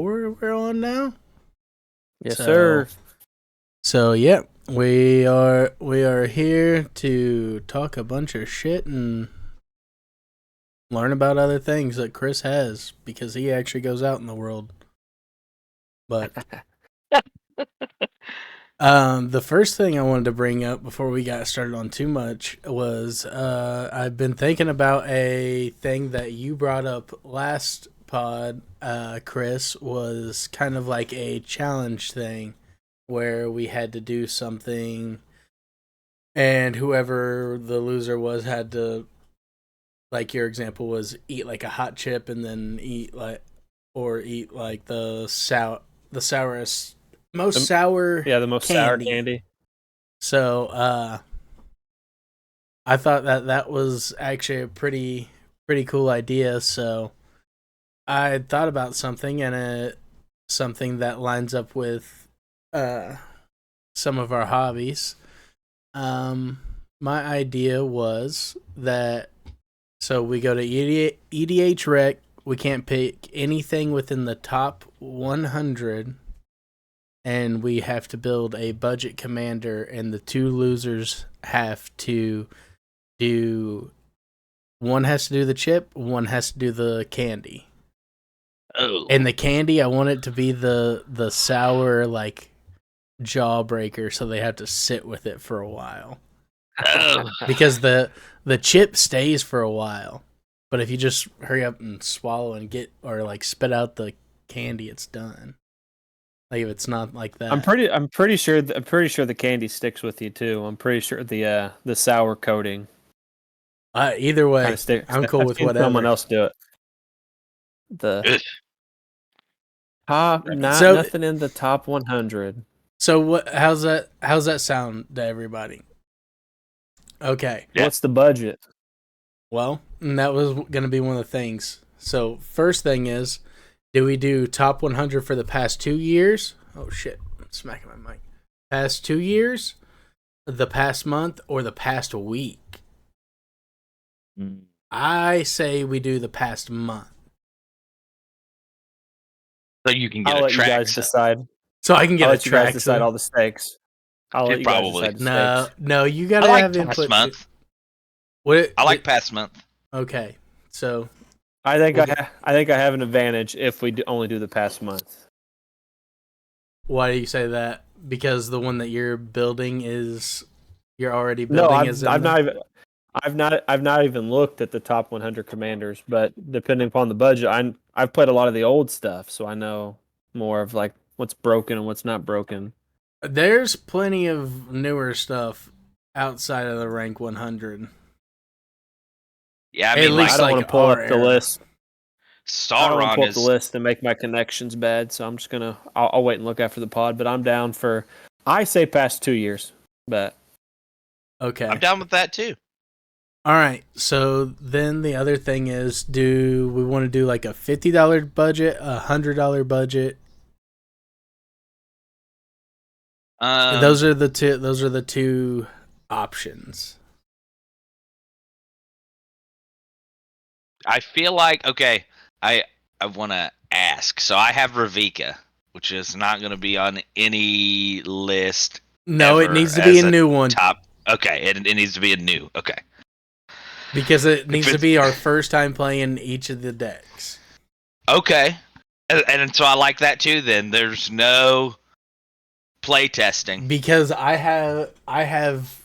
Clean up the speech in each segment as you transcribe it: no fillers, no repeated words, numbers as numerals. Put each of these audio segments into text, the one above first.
We're on now. Yes, sir. So yeah, we are here to talk a bunch of shit and learn about other things that Chris has because he actually goes out in the world. But the first thing I wanted to bring up before we got started on too much was I've been thinking about a thing that you brought up last pod, Chris, was kind of like a challenge thing where we had to do something and whoever the loser was had to, like your example was, eat like a hot chip and then eat like the sourest, most sour, the most sour candy. So I thought that was actually a pretty cool idea. So I had thought about something, and something that lines up with some of our hobbies. My idea was that, so we go to EDH Rec. We can't pick anything within the top 100, and we have to build a budget commander, and the two losers have to do, one has to do the chip, one has to do the candy. Oh. And the candy, I want it to be the sour, like, jawbreaker, so they have to sit with it for a while. Because the chip stays for a while, but if you just hurry up and swallow and get, or like spit out the candy, it's done. Like if it's not like that, I'm pretty sure the candy sticks with you too. I'm pretty sure the sour coating. Either way, I'm cool with whatever. Someone else do it. Nothing in the top 100. So what? How's that sound to everybody? Okay. Yeah. What's the budget? Well, that was going to be one of the things. So first thing is, do we do top 100 for the past 2 years? Oh shit, I'm smacking my mic. Past 2 years, the past month, or the past week? I say we do the past month. So you can get I'll a let track. You guys decide. So I can get I'll a let you track. guys decide all the stakes. I'll let you probably. guys decide the stakes. No, you gotta have input. Past month. I like past month. Okay, so I think I have an advantage if we only do the past month. Why do you say that? Because the one that you're building is you're already building. I've not even looked at the top 100 commanders, but depending upon the budget, I've played a lot of the old stuff, so I know more of like what's broken and what's not broken. There's plenty of newer stuff outside of the rank 100. Yeah, I mean, I don't want to pull up the list. I don't want to pull up the list and make my connections bad, so I'm just gonna. I'll wait and look after the pod. But I'm down for. I say past 2 years, but okay, I'm down with that too. All right, so then the other thing is, do we want to do like a $50 budget, a $100 budget? Those are the two options. I feel like, okay, I want to ask. So I have Ravika, which is not going to be on any list. No, it needs to be a new one. Okay, it needs to be a new. Okay. Because it needs to be our first time playing each of the decks. Okay. And so I like that too then. There's no play testing. Because I have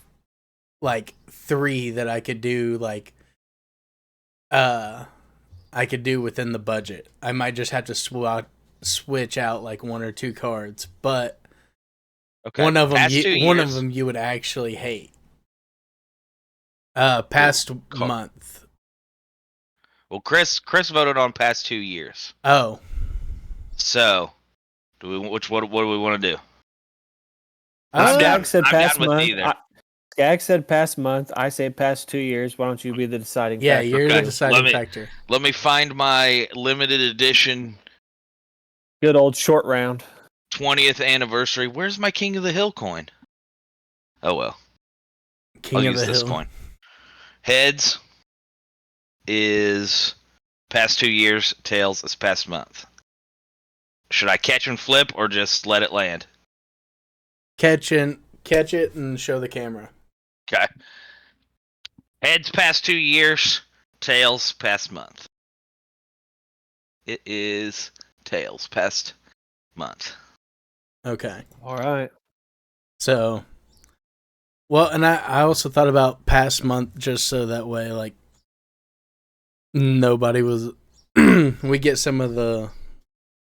like 3 that I could do, like I could do within the budget. I might just have to switch out like 1 or 2 cards, but one of them you would actually hate. Past month. Well, Chris voted on past 2 years. Oh. So, what do we want to do? Skag said past month. Skag said past month. I say past 2 years. Why don't you be the deciding factor? Yeah, you're the deciding factor. Let me find my limited edition. Good old short round. 20th anniversary. Where's my King of the Hill coin? Oh well. King of the this Hill. Coin. Heads is past 2 years. Tails is past month. Should I catch and flip or just let it land? Catch it and show the camera. Okay. Heads past 2 years, tails past month. It is tails past month. Okay. All right. So, well, and I also thought about past month just so that way, like, nobody was. We get some of the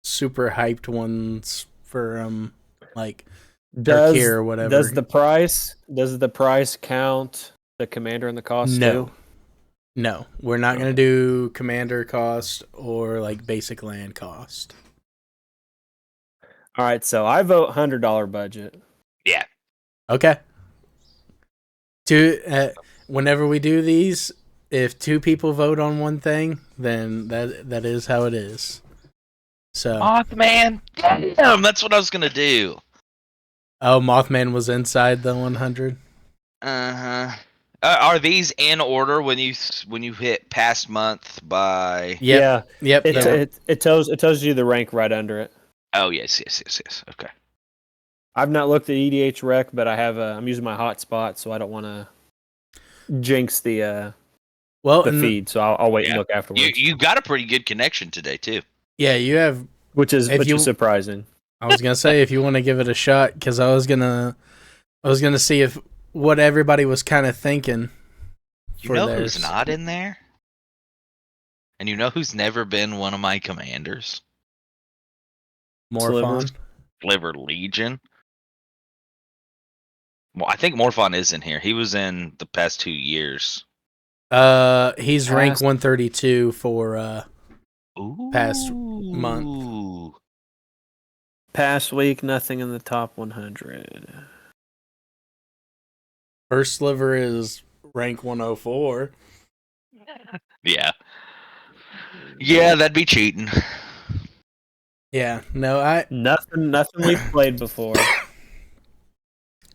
super hyped ones for like Turkey or whatever. Does the price count the commander and the cost No. too? No, we're not going to do commander cost or like basic land cost. All right, so I vote $100 budget. Yeah. Okay. Whenever we do these, if 2 people vote on one thing, then that is how it is. So Mothman, damn, that's what I was gonna do. Oh, Mothman was inside the 100. Uh-huh. Are these in order when you hit past month by? Yep. Yeah. Yep. It tells you the rank right under it. Oh yes. Okay. I've not looked at EDH Rec, but I'm using my hotspot, so I don't want to jinx the feed. So I'll wait and look afterwards. You got a pretty good connection today too. Yeah, you have, which is surprising. I was gonna say if you want to give it a shot, because I was gonna see if what everybody was kind of thinking. You know who's not in there, and you know who's never been one of my commanders. Morphon. Sliver Legion. Well, I think Morphon is in here. He was in the past 2 years. He's rank 132 for past month. Ooh. Past week, nothing in the top 100. First Sliver is rank 104. Yeah. Yeah, that'd be cheating. Yeah, no, nothing we've played before.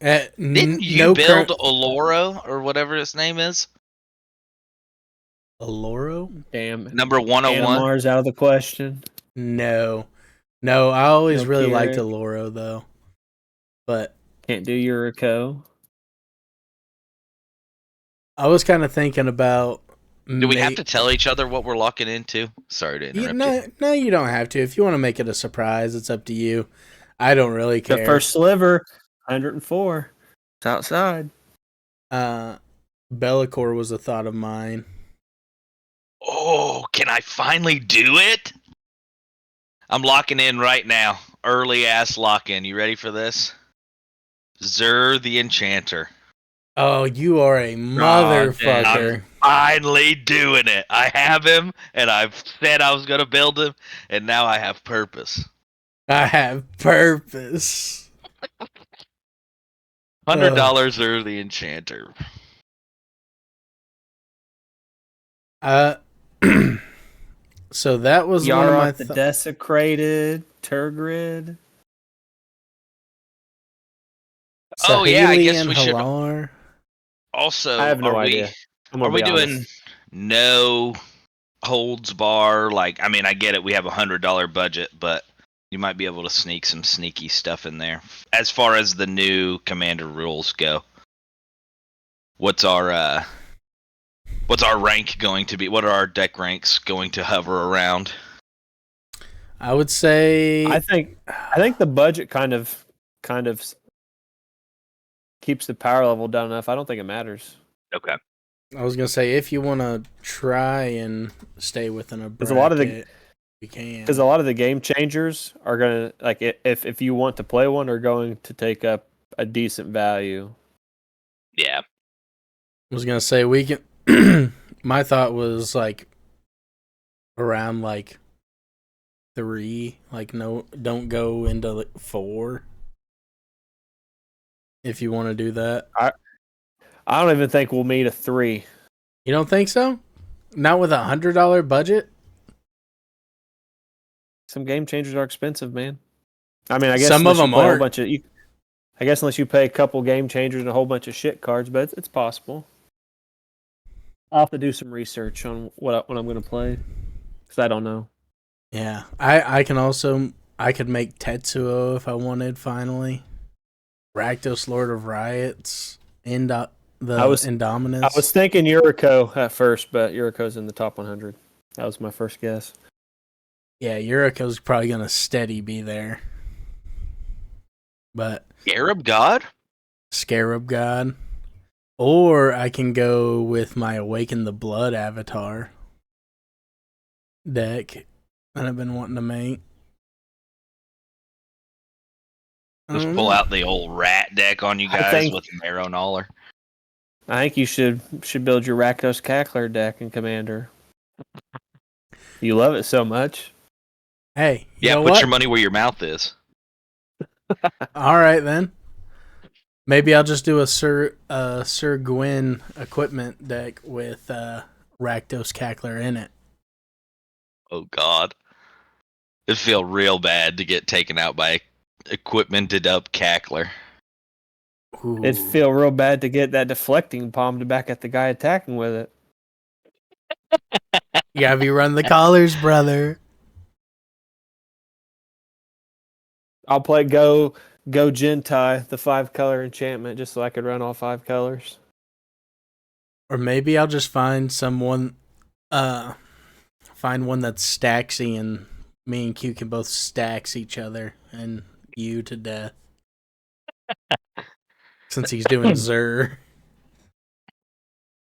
Didn't you build Oloro or whatever his name is? Oloro? Damn. Number 101. Animar's out of the question. No, I always really liked Oloro though. But can't do Yuriko. I was kind of thinking about. Do we have to tell each other what we're locking into? Sorry to interrupt you. No, you don't have to. If you want to make it a surprise, it's up to you. I don't really care. The first Sliver, 104. It's outside. Bellicor was a thought of mine. Oh, can I finally do it? I'm locking in right now. Early ass lock in. You ready for this? Zur the Enchanter. Oh, you are a motherfucker. I'm finally doing it. I have him, and I've said I was going to build him, and now I have purpose. I have purpose. $100 Zur the Enchanter. So that was Yara one of my the Desecrated, Turgrid. Oh yeah, I guess we should. Halar. Also, I have no idea. Are we doing no holds bar? Like, I mean, I get it. We have $100 budget, but you might be able to sneak some sneaky stuff in there. As far as the new commander rules go, what's our rank going to be? What are our deck ranks going to hover around? I would say. I think the budget kind of keeps the power level down enough. I don't think it matters. Okay. I was gonna say if you want to try and stay within a bracket, you can. Because a lot of the game changers are gonna like if you want to play one, are going to take up a decent value. Yeah. I was gonna say we can. My thought was like around like 3. Like no, don't go into like 4. If you want to do that, I don't even think we'll meet a 3. You don't think so? Not with $100 budget? Some game changers are expensive, man. I mean, I guess some of them are. I guess unless you pay a couple game changers and a whole bunch of shit cards, but it's possible. I'll have to do some research on what I'm going to play because I don't know. Yeah, I can also I could make Tetsuo if I wanted, finally. Rakdos, Lord of Riots, Indominus. I was thinking Yuriko at first, but Yuriko's in the top 100. That was my first guess. Yeah, Yuriko's probably going to steady be there. But Arab God? Scarab God. Or I can go with my Awaken the Blood avatar deck that I've been wanting to make. Just pull out the old rat deck on you guys with Marrow Gnawer. I think you should build your Rakdos Cackler deck in Commander. You love it so much. Hey, yeah, know put what? your money where your mouth is. All right, then. Maybe I'll just do a Sir Gwyn equipment deck with Rakdos Cackler in it. Oh, God. It'd feel real bad to get taken out by equipmented up Cackler. Ooh. It'd feel real bad to get that deflecting palmed back at the guy attacking with it. You gotta be run the collars, brother. I'll play Go Gentai, the 5-color enchantment, just so I could run all 5 colors. Or maybe I'll just find one that's Staxy, and me and Q can both stacks each other and you to death. Since he's doing Zur.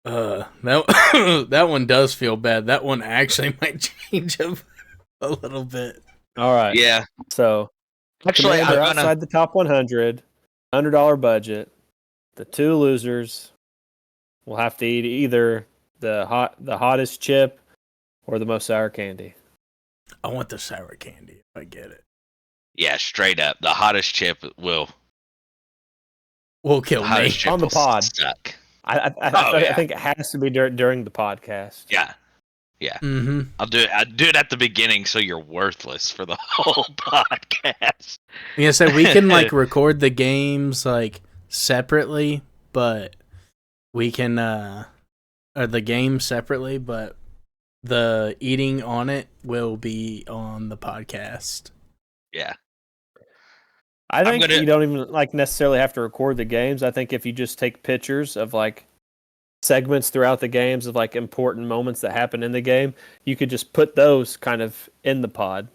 That one does feel bad. That one actually might change up a little bit. All right. Yeah. So, actually, Commander outside the top 100, $100 budget. The 2 losers will have to eat either the hottest chip or the most sour candy. I want the sour candy if I get it. Yeah, straight up. The hottest chip will kill me on the pod. Stuck. I think it has to be during the podcast. Yeah. Yeah. Mm-hmm. I'll do it at the beginning so you're worthless for the whole podcast. Yeah, so we can record the games separately, but we can or the game separately, but the eating on it will be on the podcast. Yeah. I think you don't even necessarily have to record the games. I think if you just take pictures of segments throughout the games of important moments that happen in the game, you could just put those kind of in the pod.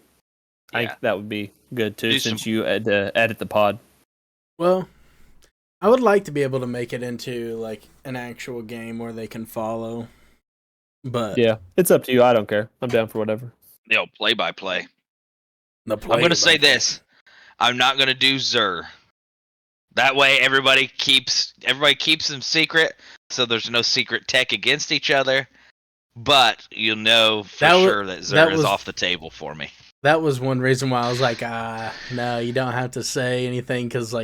Yeah. I think that would be good too, since you edit the pod. Well, I would like to be able to make it into an actual game where they can follow. But yeah, it's up to you. I don't care. I'm down for whatever. Play by play. I'm going to say this. I'm not going to do Zur. That way everybody keeps them secret, so there's no secret tech against each other. But you'll know for sure that Zur is off the table for me. That was one reason why I was like, no, you don't have to say anything, because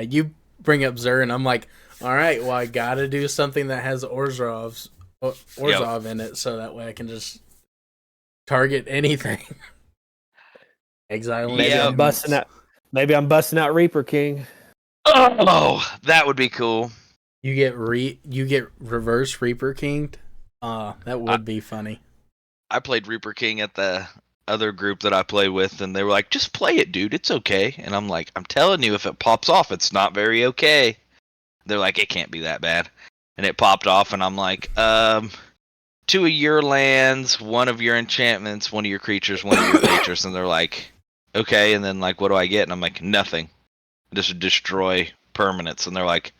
you bring up Zur, and I'm like, all right, well, I got to do something that has Orzhov in it, so that way I can just target anything. Exile. Maybe I'm busting out Reaper King. Oh, that would be cool. You get reverse Reaper King. That would be funny. I played Reaper King at the other group that I play with, and they were like, "Just play it, dude. It's okay." And I'm like, "I'm telling you, if it pops off, it's not very okay." They're like, "It can't be that bad," and it popped off, and I'm like, 2 of your lands, 1 of your enchantments, 1 of your creatures, 1 of your creatures," and they're like, "Okay," and then what do I get? And I'm like, "Nothing. Just destroy permanents." And they're like,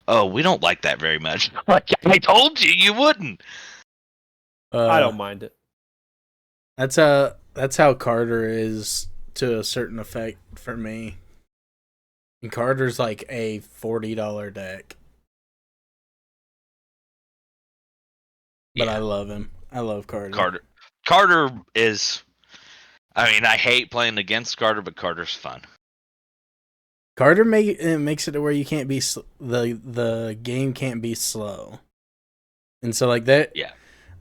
"Oh, we don't like that very much." I'm like, I told you wouldn't. I don't mind it. That's how Carter is to a certain effect for me. And Carter's a $40 deck. But yeah. I love him. I love Carter. Carter is... I mean, I hate playing against Carter, but Carter's fun. Carter makes it to where you can't be... the game can't be slow. And so that... Yeah.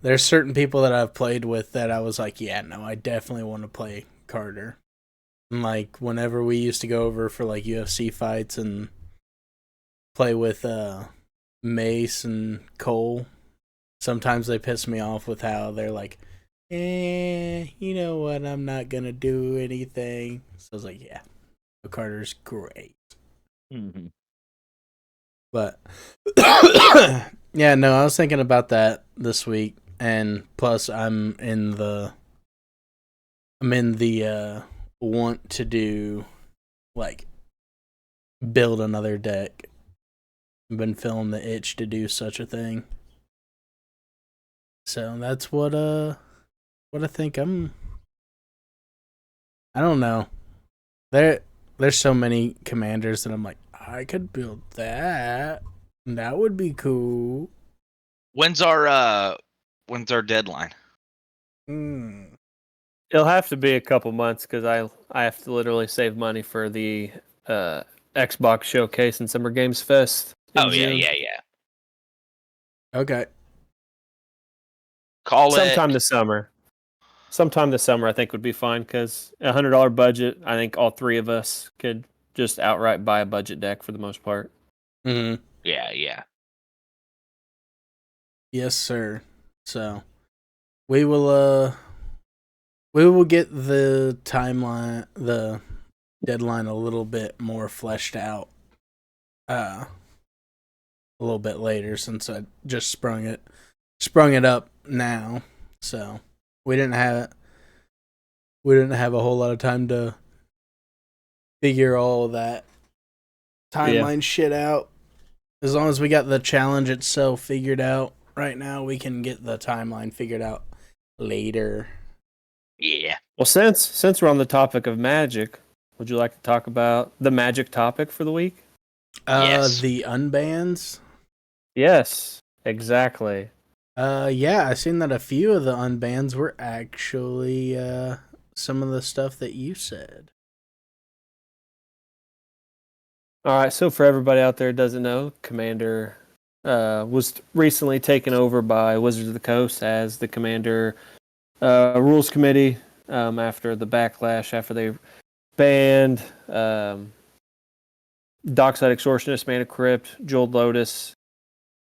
There's certain people that I've played with that I was like, yeah, no, I definitely want to play Carter. And whenever we used to go over for UFC fights and play with Mace and Cole, sometimes they piss me off with how they're you know what? I'm not gonna do anything. So I was like, yeah, Carter's great. Mm-hmm. But yeah, no, I was thinking about that this week, and plus I'm in the want to do like build another deck. I've been feeling the itch to do such a thing. So that's what I think I don't know. There's so many commanders that I'm like, I could build that. That would be cool. When's our deadline? It'll have to be a couple months because I have to literally save money for the Xbox Showcase and Summer Games Fest. Oh yeah. Okay. Sometime this summer. Sometime this summer, I think would be fine because $100 budget. I think all three of us could just outright buy a budget deck for the most part. Mm-hmm. Yeah. Yes, sir. So we will get the timeline, the deadline a little bit more fleshed out a little bit later, since I just sprung it up now. So we didn't have a whole lot of time to figure all of that timeline shit out. As long as we got the challenge itself figured out right now, we can get the timeline figured out later. Yeah. Well, since we're on the topic of Magic, would you like to talk about the Magic topic for the week? Yes. The unbans? Yes, exactly. Yeah, I seen that a few of the unbans were actually some of the stuff that you said. All right, so for everybody out there who doesn't know, Commander was recently taken over by Wizards of the Coast as the Commander Rules Committee after the backlash, after they banned Dockside Extortionist, Mana Crypt, Jeweled Lotus,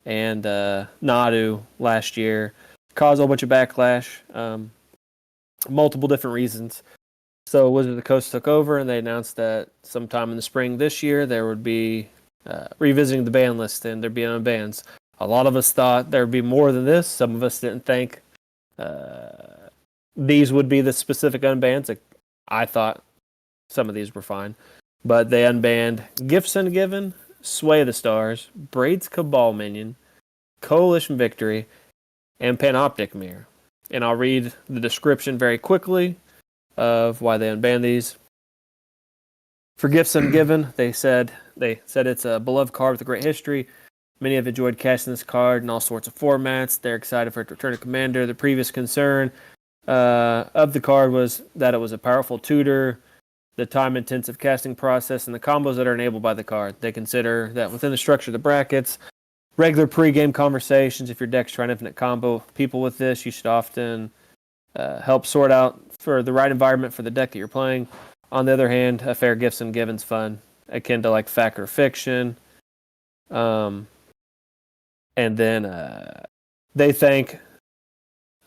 and Nadu last year. Caused a whole bunch of backlash, multiple different reasons. So Wizards of the Coast took over, and they announced that sometime in the spring this year there would be revisiting the ban list, and there'd be unbans. A lot of us thought there would be more than this. Some of us didn't think these would be the specific unbans. Like, I thought some of these were fine. But they unbanned Gifts Ungiven, Sway of the Stars, Braid's Cabal Minion, Coalition Victory, and Panoptic Mirror. And I'll read the description very quickly of why they unbanned these. For Gifts Ungiven, they said it's a beloved card with a great history. Many have enjoyed casting this card in all sorts of formats. They're excited for it to return to Commander. The previous concern of the card was that it was a powerful tutor, the time-intensive casting process, and the combos that are enabled by the card. They consider that within the structure of the brackets, regular pre-game conversations, if your deck's trying infinite combo people with this, you should often help sort out for the right environment for the deck that you're playing. On the other hand, a fair Gifts Ungiven's fun, akin to like Fact or Fiction. And then they think,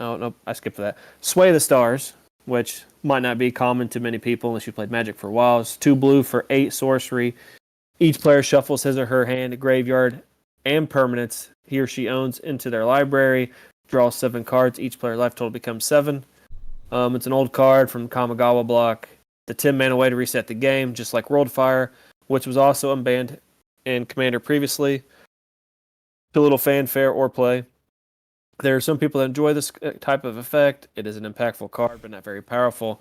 oh no, I skipped that. Sway the Stars, which might not be common to many people unless you played Magic for a while. It's 2 blue for 8 sorcery. Each player shuffles his or her hand, graveyard, and permanents he or she owns into their library. Draw 7 cards. Each player life total becomes 7. It's an old card from Kamigawa block. The 10 mana way to reset the game, just like Worldfire, which was also unbanned in Commander previously. To little fanfare or play. There are some people that enjoy this type of effect. It is an impactful card, but not very powerful.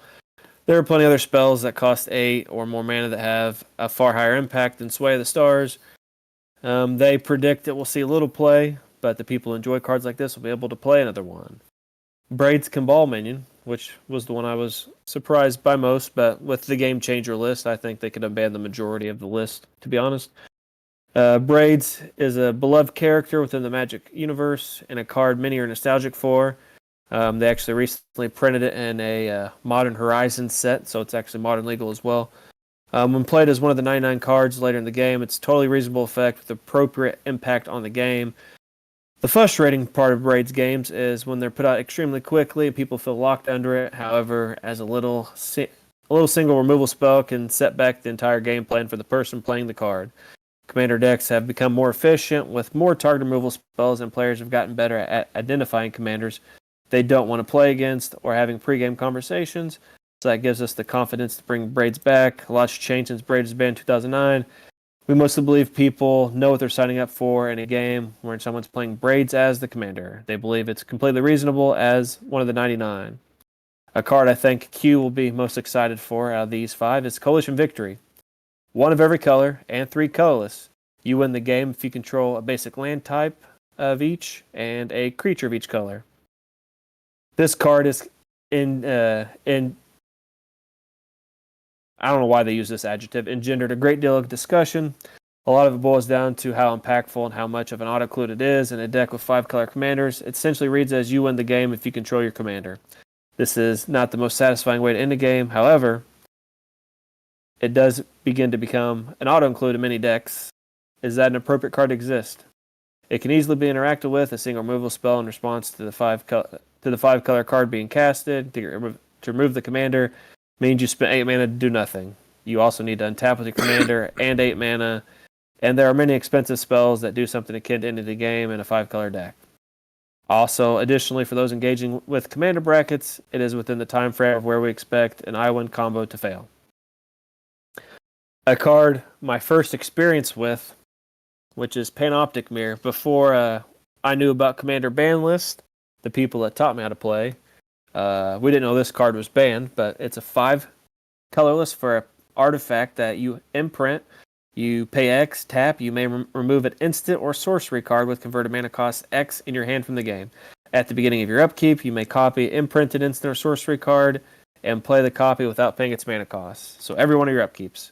There are plenty of other spells that cost 8 or more mana that have a far higher impact than Sway of the Stars. They predict that we'll see a little play, but the people who enjoy cards like this will be able to play another one. Braid's Cabal Minion, which was the one I was surprised by most, but with the Game Changer list, I think they could unban the majority of the list, to be honest. Braids is a beloved character within the Magic universe and a card many are nostalgic for. They actually recently printed it in a Modern Horizons set, so it's actually modern legal as well. When played as one of the 99 cards later in the game, it's a totally reasonable effect with appropriate impact on the game. The frustrating part of Braid's games is when they're put out extremely quickly, people feel locked under it. However, as a little single removal spell can set back the entire game plan for the person playing the card. Commander decks have become more efficient with more target removal spells, and players have gotten better at identifying commanders they don't want to play against or having pregame conversations. So that gives us the confidence to bring Braids back. A lot's changed since Braid was banned in 2009. We mostly believe people know what they're signing up for in a game where someone's playing Braids as the commander. They believe it's completely reasonable as one of the 99. A card I think Q will be most excited for out of these 5 is Coalition Victory. 1 of every color and 3 colorless. You win the game if you control a basic land type of each and a creature of each color. This card is in I don't know why they use this adjective, engendered a great deal of discussion. A lot of it boils down to how impactful and how much of an auto-include it is. In a deck with 5 color commanders, it essentially reads as you win the game if you control your commander. This is not the most satisfying way to end a game. However, it does begin to become an auto-include in many decks. Is that an appropriate card to exist? It can easily be interacted with a single removal spell in response to the 5 color card being casted. To remove the commander means you spend 8 mana to do nothing. You also need to untap with your commander and 8 mana, and there are many expensive spells that do something akin to end of the game in a 5 color deck. Also, additionally, for those engaging with commander brackets, it is within the time frame of where we expect an I-win combo to fail. A card my first experience with, which is Panoptic Mirror. Before I knew about Commander ban list, the people that taught me how to play, we didn't know this card was banned, but it's a 5 colorless for an artifact that you imprint. You pay X, tap, you may remove an instant or sorcery card with converted mana cost X in your hand from the game. At the beginning of your upkeep, you may copy imprinted instant or sorcery card and play the copy without paying its mana cost. So every one of your upkeeps.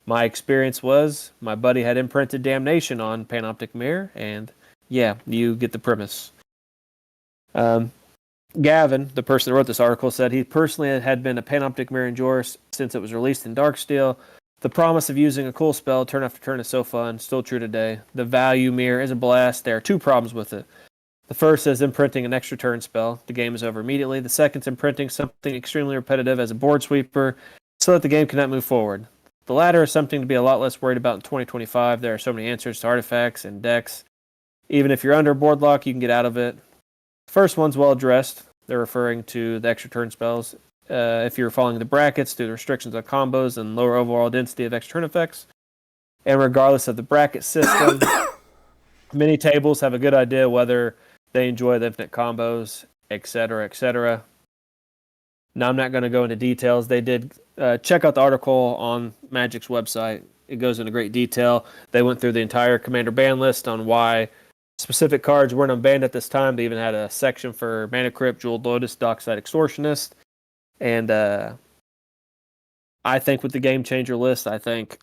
My experience was my buddy had imprinted Damnation on Panoptic Mirror, and yeah, you get the premise. Gavin, the person that wrote this article, said he personally had been a Panoptic Mirror enjoyer since it was released in Darksteel. The promise of using a cool spell turn after turn is so fun, still true today. The value mirror is a blast. There are 2 problems with it. The first is imprinting an extra turn spell. The game is over immediately. The second is imprinting something extremely repetitive as a board sweeper so that the game cannot move forward. The latter is something to be a lot less worried about in 2025. There are so many answers to artifacts and decks. Even if you're under board lock, you can get out of it. The first one's well addressed. They're referring to the extra turn spells. If you're following the brackets due to restrictions on combos and lower overall density of extra turn effects. And regardless of the bracket system, many tables have a good idea whether they enjoy the infinite combos, etc., etc. Now, I'm not going to go into details. They did check out the article on Magic's website. It goes into great detail. They went through the entire Commander ban list on why specific cards weren't unbanned at this time. They even had a section for Mana Crypt, Jeweled Lotus, Dockside Extortionist. And I think with the Game Changer list, I think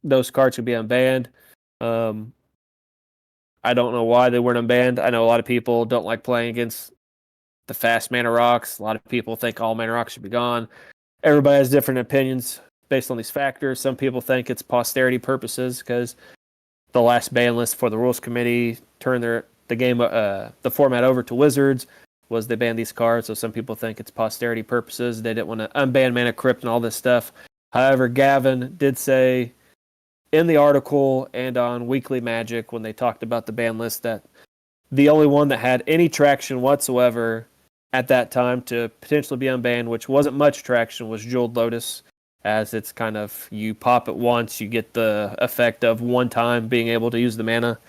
those cards could be unbanned. I don't know why they weren't unbanned. I know a lot of people don't like playing against the fast mana rocks. A lot of people think all mana rocks should be gone. Everybody has different opinions based on these factors. Some people think it's posterity purposes because the last ban list for the Rules Committee turned the format over to Wizards. Was they banned these cards, so some people think it's posterity purposes. They didn't want to unban Mana Crypt and all this stuff. However, Gavin did say in the article and on Weekly Magic when they talked about the ban list that the only one that had any traction whatsoever at that time to potentially be unbanned, which wasn't much traction, was Jeweled Lotus, as it's kind of you pop it once, you get the effect of one time being able to use the mana.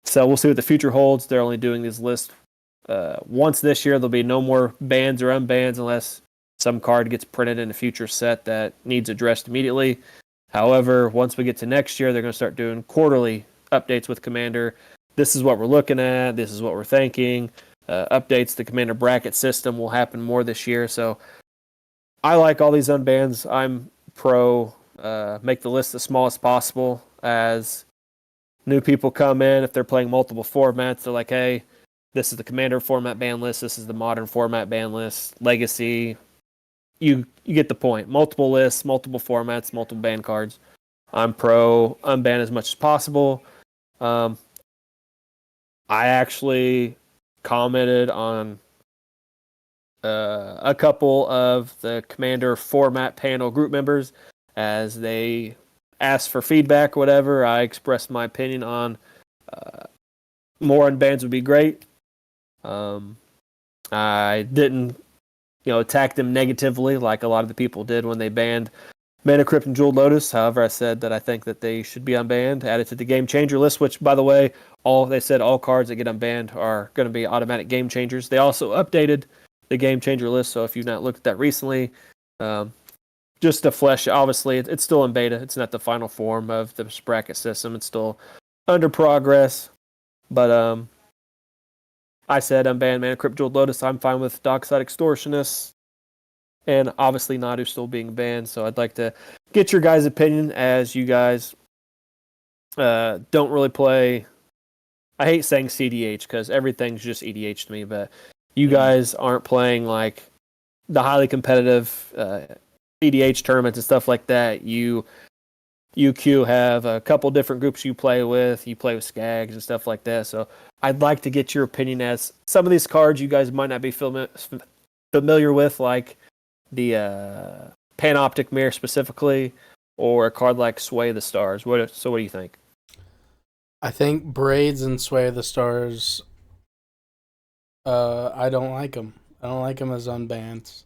So we'll see what the future holds. They're only doing these lists once this year. There'll be no more bans or unbans unless some card gets printed in a future set that needs addressed immediately. However, once we get to next year, they're going to start doing quarterly updates with Commander. This is what we're looking at. This is what we're thinking. Updates to Commander bracket system will happen more this year. So I like all these unbans. I'm pro make the list as small as possible as new people come in. If they're playing multiple formats, they're like, hey, this is the Commander format ban list. This is the Modern format ban list. Legacy. You get the point. Multiple lists, multiple formats, multiple ban cards. I'm pro unban as much as possible. I actually commented on a couple of the Commander format panel group members as they asked for feedback, whatever. I expressed my opinion on more unbans would be great. I didn't, attack them negatively like a lot of the people did when they banned Mana Crypt and Jeweled Lotus. However, I said that I think that they should be unbanned, added to the game changer list, which, by the way, they said all cards that get unbanned are going to be automatic game changers. They also updated the game changer list, so if you've not looked at that recently, just to flesh, obviously, it's still in beta. It's not the final form of the bracket system. It's still under progress, but I said unban Mana Crypt Jeweled Lotus. I'm fine with Dockside Extortionist. And obviously Nadu still being banned. So I'd like to get your guys' opinion as you guys don't really play. I hate saying CDH because everything's just EDH to me. But you guys aren't playing like the highly competitive EDH tournaments and stuff like that. UQ have a couple different groups you play with. You play with Skags and stuff like that. So I'd like to get your opinion as some of these cards you guys might not be familiar with, like the Panoptic Mirror specifically, or a card like Sway of the Stars. What do you think? I think Braids and Sway of the Stars, I don't like them. I don't like them as unbans.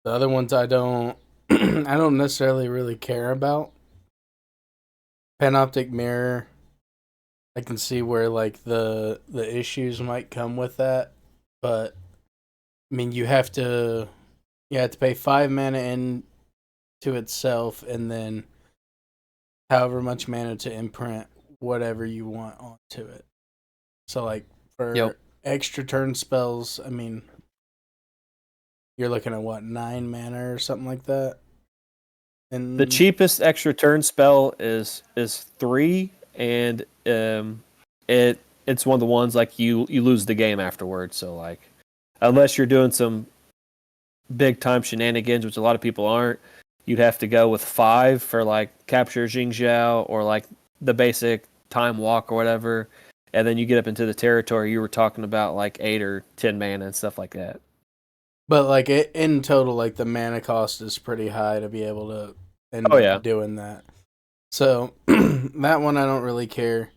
The other ones I don't I don't necessarily really care about. Panoptic Mirror, I can see where like the issues might come with that, but I mean you have to pay 5 mana into itself and then however much mana to imprint whatever you want onto it. So like for extra turn spells, I mean you're looking at what, 9 mana or something like that? And the cheapest extra turn spell is 3, and it's one of the ones like you lose the game afterwards. So like unless you're doing some big time shenanigans, which a lot of people aren't, you'd have to go with 5 for like capture Jingzhou or like the basic time walk or whatever, and then you get up into the territory you were talking about, like 8 or 10 mana and stuff like that. But like in total, like the mana cost is pretty high to be able to end up doing that. So that one I don't really care.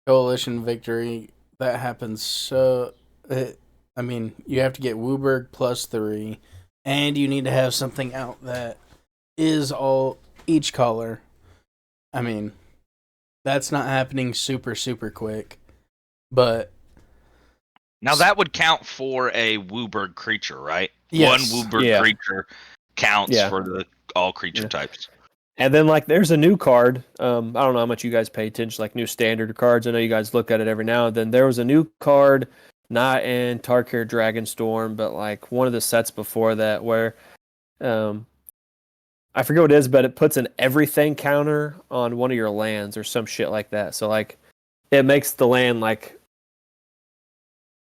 Coalition Victory, that happens. So I mean, you have to get Wooburg plus 3, and you need to have something out that is all each color. I mean, that's not happening super quick, but. Now that would count for a Wooburg creature, right? Yes. One Wooburg creature counts for the all creature types. And then like there's a new card. I don't know how much you guys pay attention to like new standard cards. I know you guys look at it every now and then. There was a new card, not in Tarkir Dragonstorm, but like one of the sets before that where I forget what it is, but it puts an everything counter on one of your lands or some shit like that. So like it makes the land like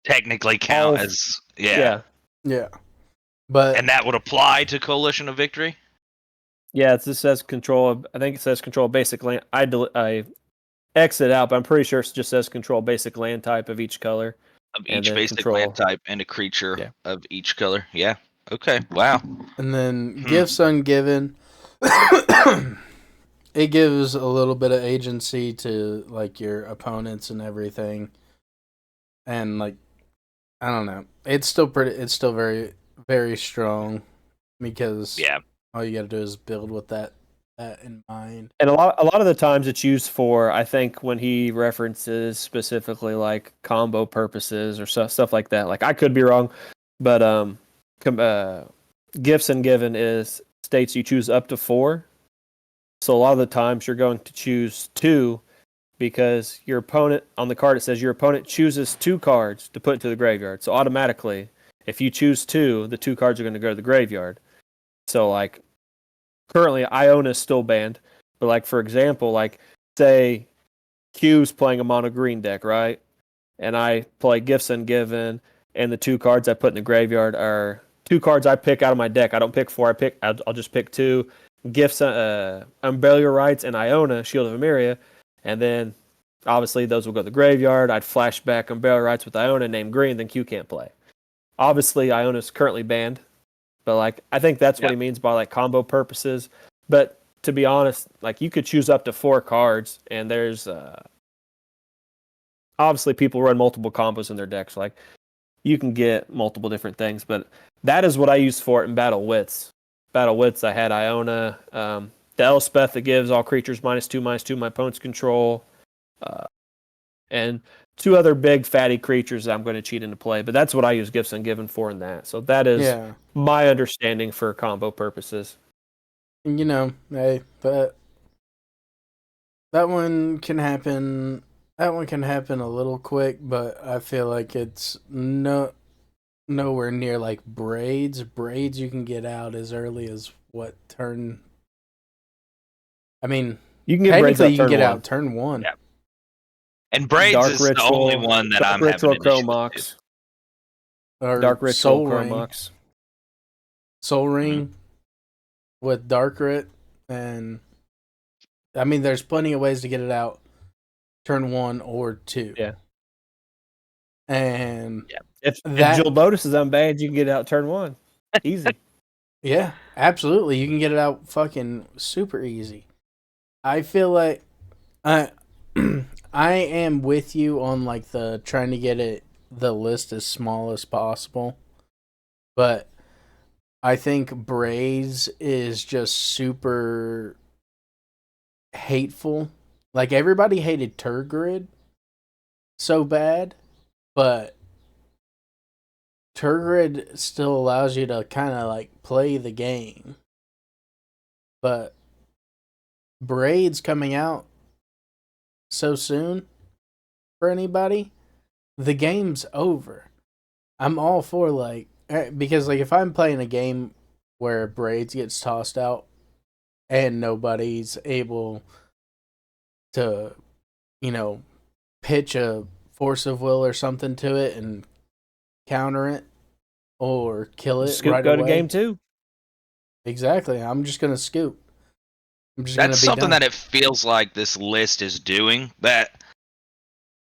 technically count as yeah. But and that would apply to Coalition of Victory. Yeah, it just says control. I think it says control basic land. I exit out, but I'm pretty sure it just says control basic land type of each color. Of each basic land type and a creature of each color. Yeah. Okay. Wow. And then Gifts Ungiven. It gives a little bit of agency to like your opponents and everything. And like I don't know. It's still very, very strong because all you gotta do is build with that in mind. And a lot of the times it's used for, I think when he references specifically like combo purposes or stuff like that. Like I could be wrong, but Gifts Ungiven states you choose up to 4. So a lot of the times you're going to choose 2 because your opponent, on the card it says your opponent chooses 2 cards to put into the graveyard. So automatically, if you choose 2, the 2 cards are going to go to the graveyard. So like currently Iona is still banned, but like for example, like say Q's playing a mono green deck, right? And I play Gifts Ungiven, and the 2 cards I put in the graveyard are 2 cards I pick out of my deck. I don't pick 4. I'll just pick 2. Gifts, Unburial Rites, and Iona, Shield of Emeria, and then Obviously, those will go to the graveyard. I'd flashback on barrel rights with Iona named Green, then Q can't play. Obviously, Iona's currently banned, but like I think that's what he means by like combo purposes. But to be honest, like you could choose up to 4 cards, and there's obviously people run multiple combos in their decks. Like you can get multiple different things, but that is what I used for it in Battle Wits. Battle Wits, I had Iona, the Elspeth that gives all creatures -2/-2 my opponent's control, and 2 other big fatty creatures that I'm going to cheat into play. But that's what I use Gifts Ungiven for in that. So that is my understanding for combo purposes. You know, hey, but that one can happen. That one can happen a little quick, but I feel like it's nowhere near like braids. Braids you can get out as early as what turn? I mean, you can get braids out. You can get out turn 1. Yeah. And braids Dark is Ritual, the only one that I'm Ritual having an issue Chromox. Or Dark Ritual Soul Chromox. Soul Ring with Dark Rit, and I mean, there's plenty of ways to get it out turn 1 or 2. Yeah. And if Jewel Lotus is unbanned, you can get it out turn 1. Easy. Yeah, absolutely. You can get it out fucking super easy. I feel like I am with you on like the trying to get the list as small as possible. But I think Braids is just super hateful. Like everybody hated Turgrid so bad, but Turgrid still allows you to kind of like play the game. But Braids coming out so soon for anybody, the game's over. I'm all for like, because like if I'm playing a game where Braids gets tossed out and nobody's able to, pitch a Force of Will or something to it and counter it or kill it Scoop right go away. To game 2. Exactly. I'm just gonna scoop. That's something that it feels like this list is doing. That,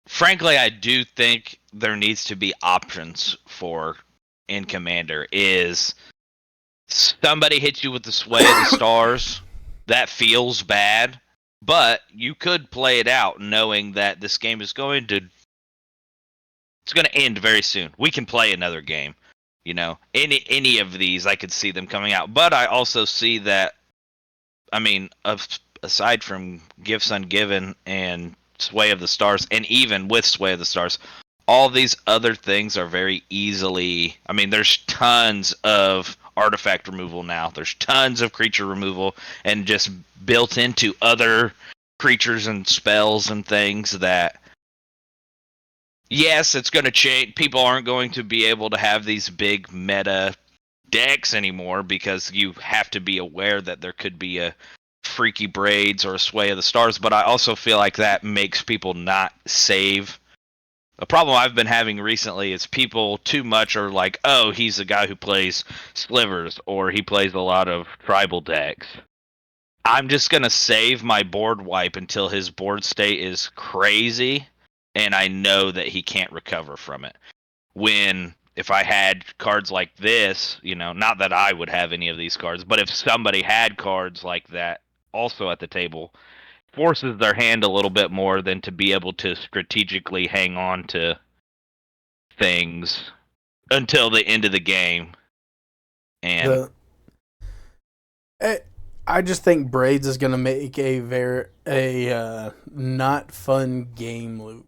frankly, I do think there needs to be options for in Commander. Is somebody hits you with the Sway of the Stars, that feels bad, but you could play it out knowing that this game is going to end very soon. We can play another game. Any of these, I could see them coming out. But I also see that, I mean, aside from Gifts Ungiven and Sway of the Stars, and even with Sway of the Stars, all these other things are very easily... I mean, there's tons of artifact removal now. There's tons of creature removal, and just built into other creatures and spells and things that... Yes, it's going to change. People aren't going to be able to have these big meta decks anymore because you have to be aware that there could be a Freaky Braids or a Sway of the Stars, but I also feel like that makes people not save. A problem I've been having recently is people too much are like, oh, he's a guy who plays Slivers or he plays a lot of tribal decks. I'm just going to save my board wipe until his board state is crazy and I know that he can't recover from it. If I had cards like this, not that I would have any of these cards, but if somebody had cards like that also at the table, forces their hand a little bit more than to be able to strategically hang on to things until the end of the game. And I just think Braids is going to make a not fun game loop.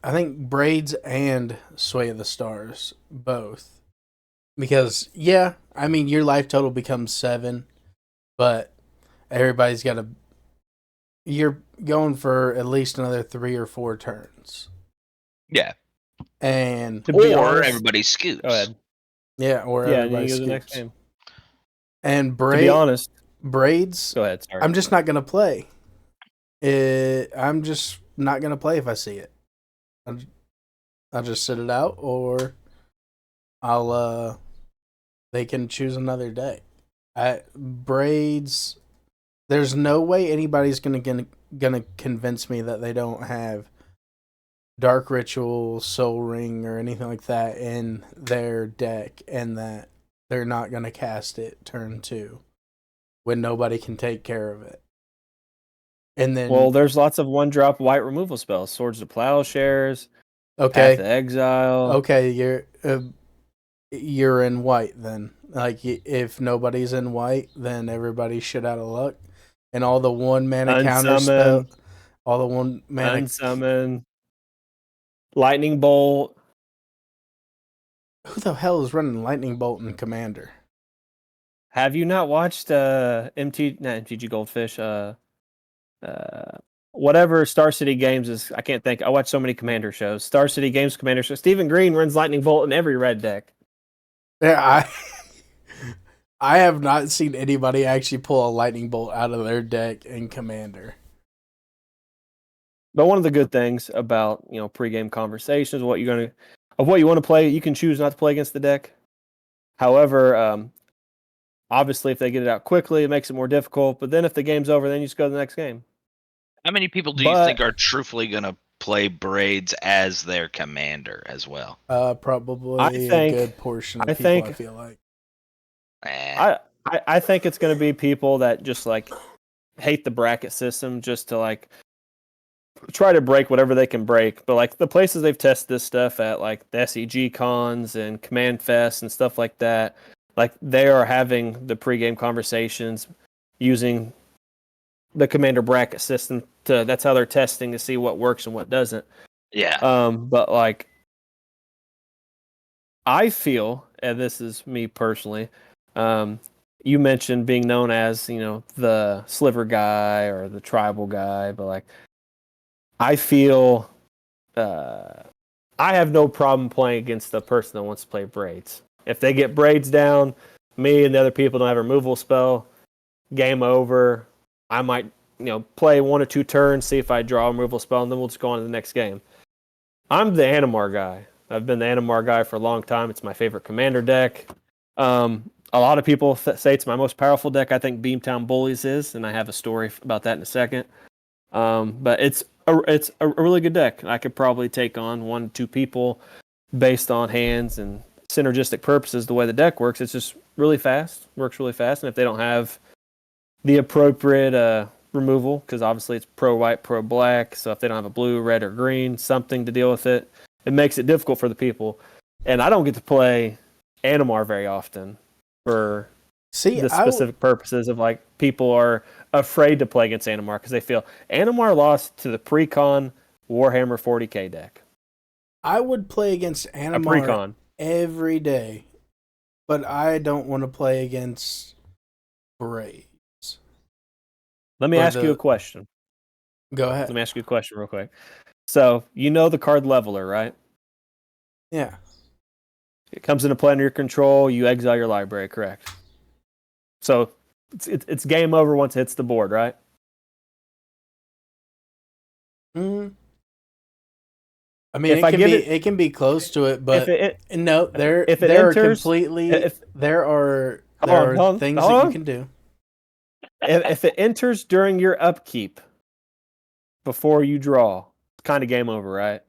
I think Braids and Sway of the Stars, both. Because, your life total becomes 7, but everybody's got you're going for at least another 3 or 4 turns. Yeah. And... Or everybody scoops. Go ahead. Yeah, or everybody scoops. The next game. And to be honest, Braids... Go ahead, sorry. I'm just not going to play. I'm just not going to play if I see it. I'll just sit it out, or they can choose another day. Braids, there's no way anybody's gonna gonna convince me that they don't have Dark Ritual, Soul Ring, or anything like that in their deck, and that they're not gonna cast it turn 2 when nobody can take care of it. And then, well, there's lots of 1-drop white removal spells, Swords to Plowshares, okay, Path to Exile. Okay, you're in white then. Like, if nobody's in white, then everybody's shit out of luck, and all the 1-mana counter spell, all the 1-mana unsummon, Lightning Bolt. Who the hell is running Lightning Bolt in Commander? Have you not watched not MTG Goldfish? Whatever Star City Games is, I can't think. I watch so many Commander shows. Star City Games Commander show. Stephen Green runs Lightning Bolt in every red deck. Yeah, I have not seen anybody actually pull a Lightning Bolt out of their deck in Commander. But one of the good things about pregame conversations, what you want to play, you can choose not to play against the deck. However, obviously, if they get it out quickly, it makes it more difficult. But then if the game's over, then you just go to the next game. How many people do you think are truthfully going to play Braids as their commander as well? Probably a good portion of people, I feel like. I think it's going to be people that just like hate the bracket system just to like try to break whatever they can break. But like the places they've tested this stuff at, like the SEG cons and Command Fest and stuff like that, like they are having the pregame conversations using the Commander bracket system that's how they're testing to see what works and what doesn't. Yeah. But like I feel, and this is me personally, you mentioned being known as, the sliver guy or the tribal guy, but like I feel I have no problem playing against the person that wants to play Braids. If they get Braids down, me and the other people don't have a removal spell, game over. I might, play 1 or 2 turns, see if I draw a removal spell, and then we'll just go on to the next game. I'm the Animar guy. I've been the Animar guy for a long time. It's my favorite commander deck. A lot of people say it's my most powerful deck. I think Beamtown Bullies is, and I have a story about that in a second. But it's a really good deck. I could probably take on 1 to 2 people based on hands and synergistic purposes. The way the deck works, it's just really fast. Works really fast, and if they don't have the appropriate removal, because obviously it's pro white, pro black, so if they don't have a blue, red, or green, something to deal with it, it makes it difficult for the people. And I don't get to play Animar very often for the specific purposes of like people are afraid to play against Animar because they feel Animar lost to the Precon Warhammer 40k deck. I would play against Animar every day, but I don't want to play against Braids. Let me ask you a question. Go ahead. Let me ask you a question real quick. So, the card Leveler, right? Yeah. It comes into play under your control, you exile your library, correct? So, it's game over once it hits the board, right? I mean, it can be close to it, but no, there are things that you can do. If it enters during your upkeep before you draw, it's kind of game over, right?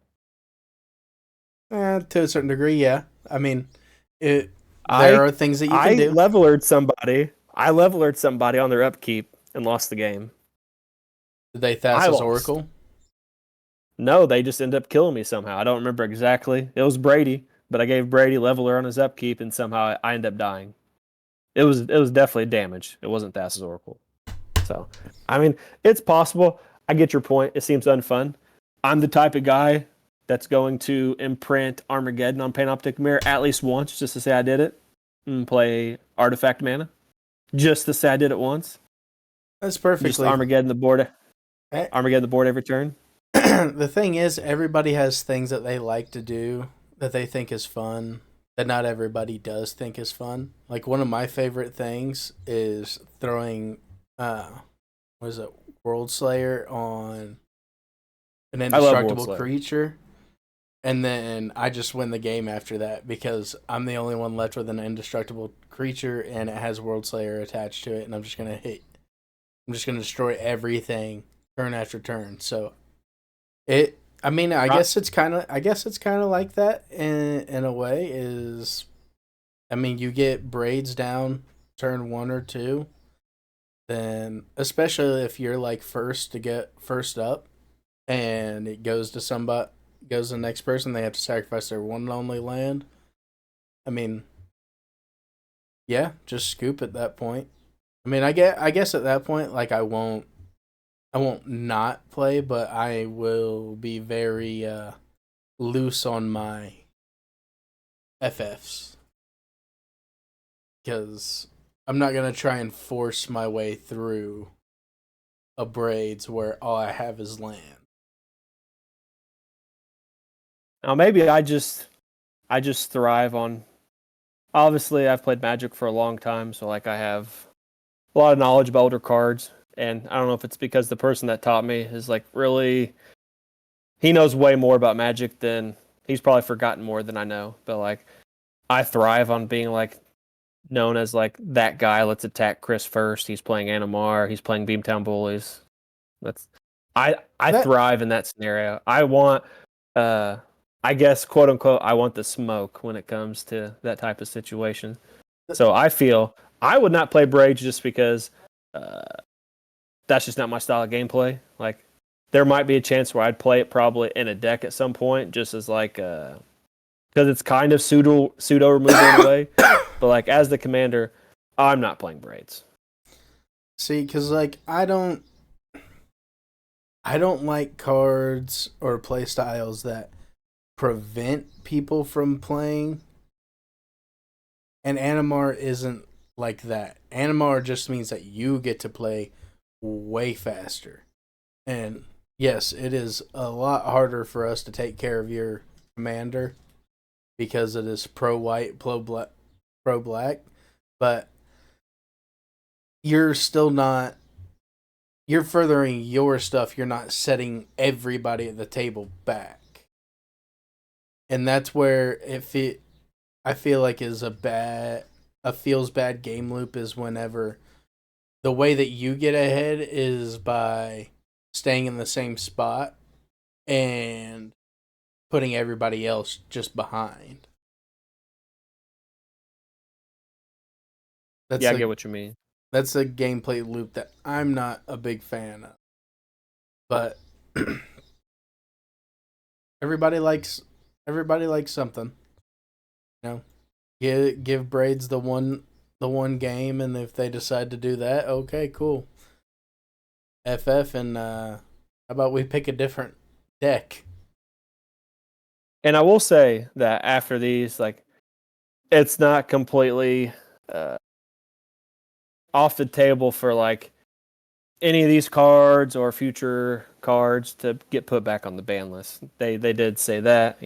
To a certain degree, yeah. I mean, there are things that you can do. I levelered somebody on their upkeep and lost the game. Did they Thassa's Oracle? No, they just ended up killing me somehow. I don't remember exactly. It was Brady, but I gave Brady leveler on his upkeep, and somehow I ended up dying. It was definitely damage. It wasn't Thassa's Oracle. So, I mean, it's possible. I get your point. It seems unfun. I'm the type of guy that's going to imprint Armageddon on Panoptic Mirror at least once just to say I did it and play Artifact Mana just to say I did it once. That's perfectly. Just Armageddon the board every turn. The thing is, everybody has things that they like to do that they think is fun that not everybody does think is fun. Like, one of my favorite things is throwing, World Slayer on an indestructible creature, and then I just win the game after that because I'm the only one left with an indestructible creature, and it has World Slayer attached to it, and I'm just gonna destroy everything turn after turn. So I guess it's kind of like that in a way. Is you get braids down turn 1 or 2, then especially if you're like first to get first up, and it goes to the next person, they have to sacrifice their one and only land. Yeah, just scoop at that point. I guess at that point, like I won't not play, but I will be very loose on my FFs because I'm not gonna try and force my way through a braids where all I have is land. Now maybe I just thrive on. Obviously, I've played Magic for a long time, so like I have a lot of knowledge about older cards, and I don't know if it's because the person that taught me is like really. He knows way more about Magic than he's probably forgotten more than I know. But like, I thrive on being like known as like that guy. Let's attack Chris first. He's playing Animar. He's playing Beamtown Bullies. I thrive in that scenario. I want, I guess, quote unquote, I want the smoke when it comes to that type of situation. So I feel I would not play Braids just because that's just not my style of gameplay. Like, there might be a chance where I'd play it probably in a deck at some point, just as like, because it's kind of pseudo removal in a way. But like as the commander, I'm not playing Braids. See, because like I don't like cards or play styles that prevent people from playing. And Animar isn't like that. Animar just means that you get to play way faster. And yes, it is a lot harder for us to take care of your commander because it is pro-white, pro-black, but you're still not. You're furthering your stuff. You're not setting everybody at the table back, and that's where I feel like is a feels bad game loop is whenever the way that you get ahead is by staying in the same spot and putting everybody else just behind. I get what you mean. That's a gameplay loop that I'm not a big fan of. But everybody likes something. You know, give Braids the one game, and if they decide to do that, okay, cool. FF, and how about we pick a different deck? And I will say that after these, like, it's not completely off the table for like any of these cards or future cards to get put back on the ban list. They did say that,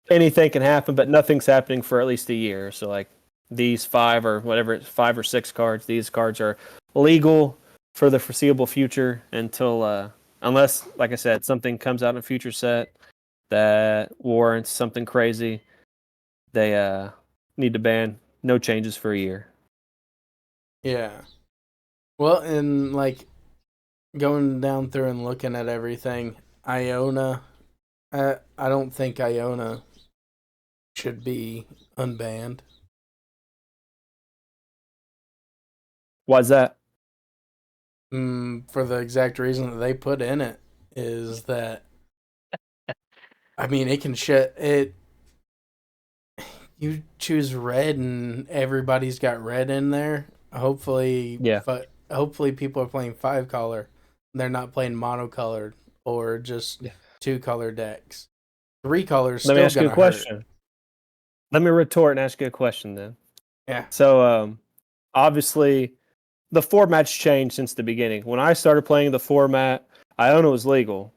anything can happen, but nothing's happening for at least a year. So like these 5 or 6 cards, these cards are legal for the foreseeable future until unless, like I said, something comes out in a future set that warrants something crazy. They need to ban. No changes for a year. Yeah. Well, and like going down through and looking at everything, Iona, I don't think Iona should be unbanned. Why's that? For the exact reason that they put in it is that, it can it. You choose red, and everybody's got red in there. Hopefully, hopefully people are playing 5-color. They're not playing monocolored or just 2-color decks. 3 colors. Let me ask you a question. Let me retort and ask you a question then. Yeah. So, obviously, the format's changed since the beginning. When I started playing the format, Iona was legal,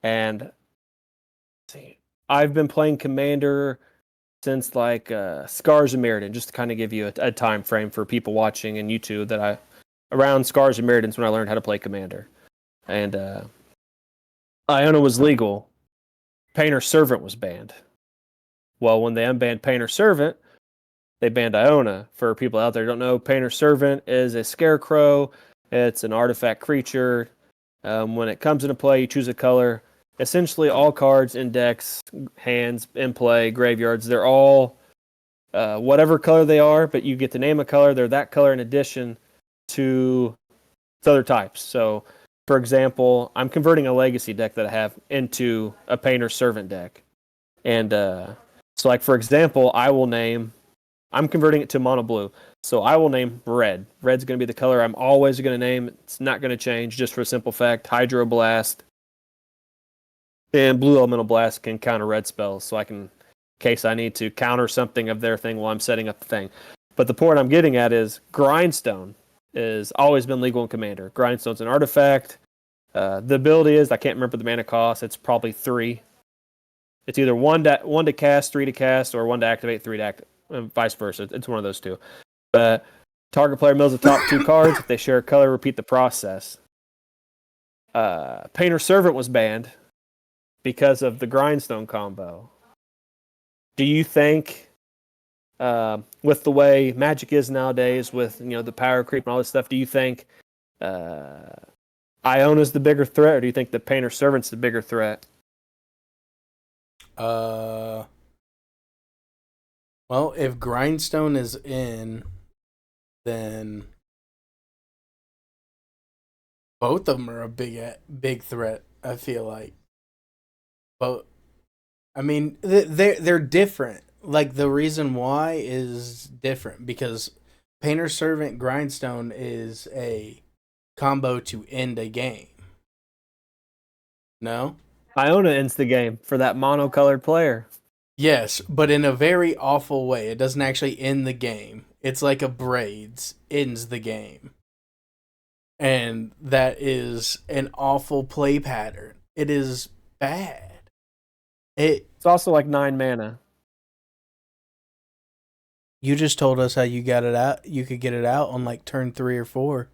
and I've been playing Commander since like Scars of Mirrodin, just to kind of give you a time frame for people watching in YouTube that around Scars of Mirrodin's when I learned how to play Commander. And Iona was legal. Painter Servant was banned. Well, when they unbanned Painter Servant, they banned Iona. For people out there who don't know, Painter Servant is a scarecrow. It's an artifact creature When it comes into play, you choose a color. Essentially, all cards in decks, hands, in play, graveyards, they're all whatever color they are, but you get to name a color. They're that color in addition to other types. So, for example, I'm converting a legacy deck that I have into a Painter Servant deck. And so, like, for example, I'm converting it to mono blue. So I will name red. Red's going to be the color I'm always going to name. It's not going to change just for a simple fact. Hydroblast and Blue Elemental Blast can counter red spells. So I can, in case I need to counter something of their thing while I'm setting up the thing. But the point I'm getting at is Grindstone has always been legal in Commander. Grindstone's an artifact. The ability is, I can't remember the mana cost. It's probably 3. It's either 1 to cast, 3 to cast, or 1 to activate, 3 to activate. And vice versa. It's one of those two. But target player mills the top 2 cards. If they share a color, repeat the process. Painter Servant was banned because of the Grindstone combo. Do you think, with the way Magic is nowadays, with the power creep and all this stuff, do you think Iona's the bigger threat, or do you think the Painter Servant's the bigger threat? Well, if Grindstone is in, then both of them are a big threat, I feel like. But I mean, they're different. Like, the reason why is different because Painter Servant Grindstone is a combo to end a game. No? Iona ends the game for that monocolored player. Yes, but in a very awful way. It doesn't actually end the game. It's like a Braids ends the game. And that is an awful play pattern. It is bad. It's also like 9 mana. You just told us how you got it out. You could get it out on like turn 3 or 4.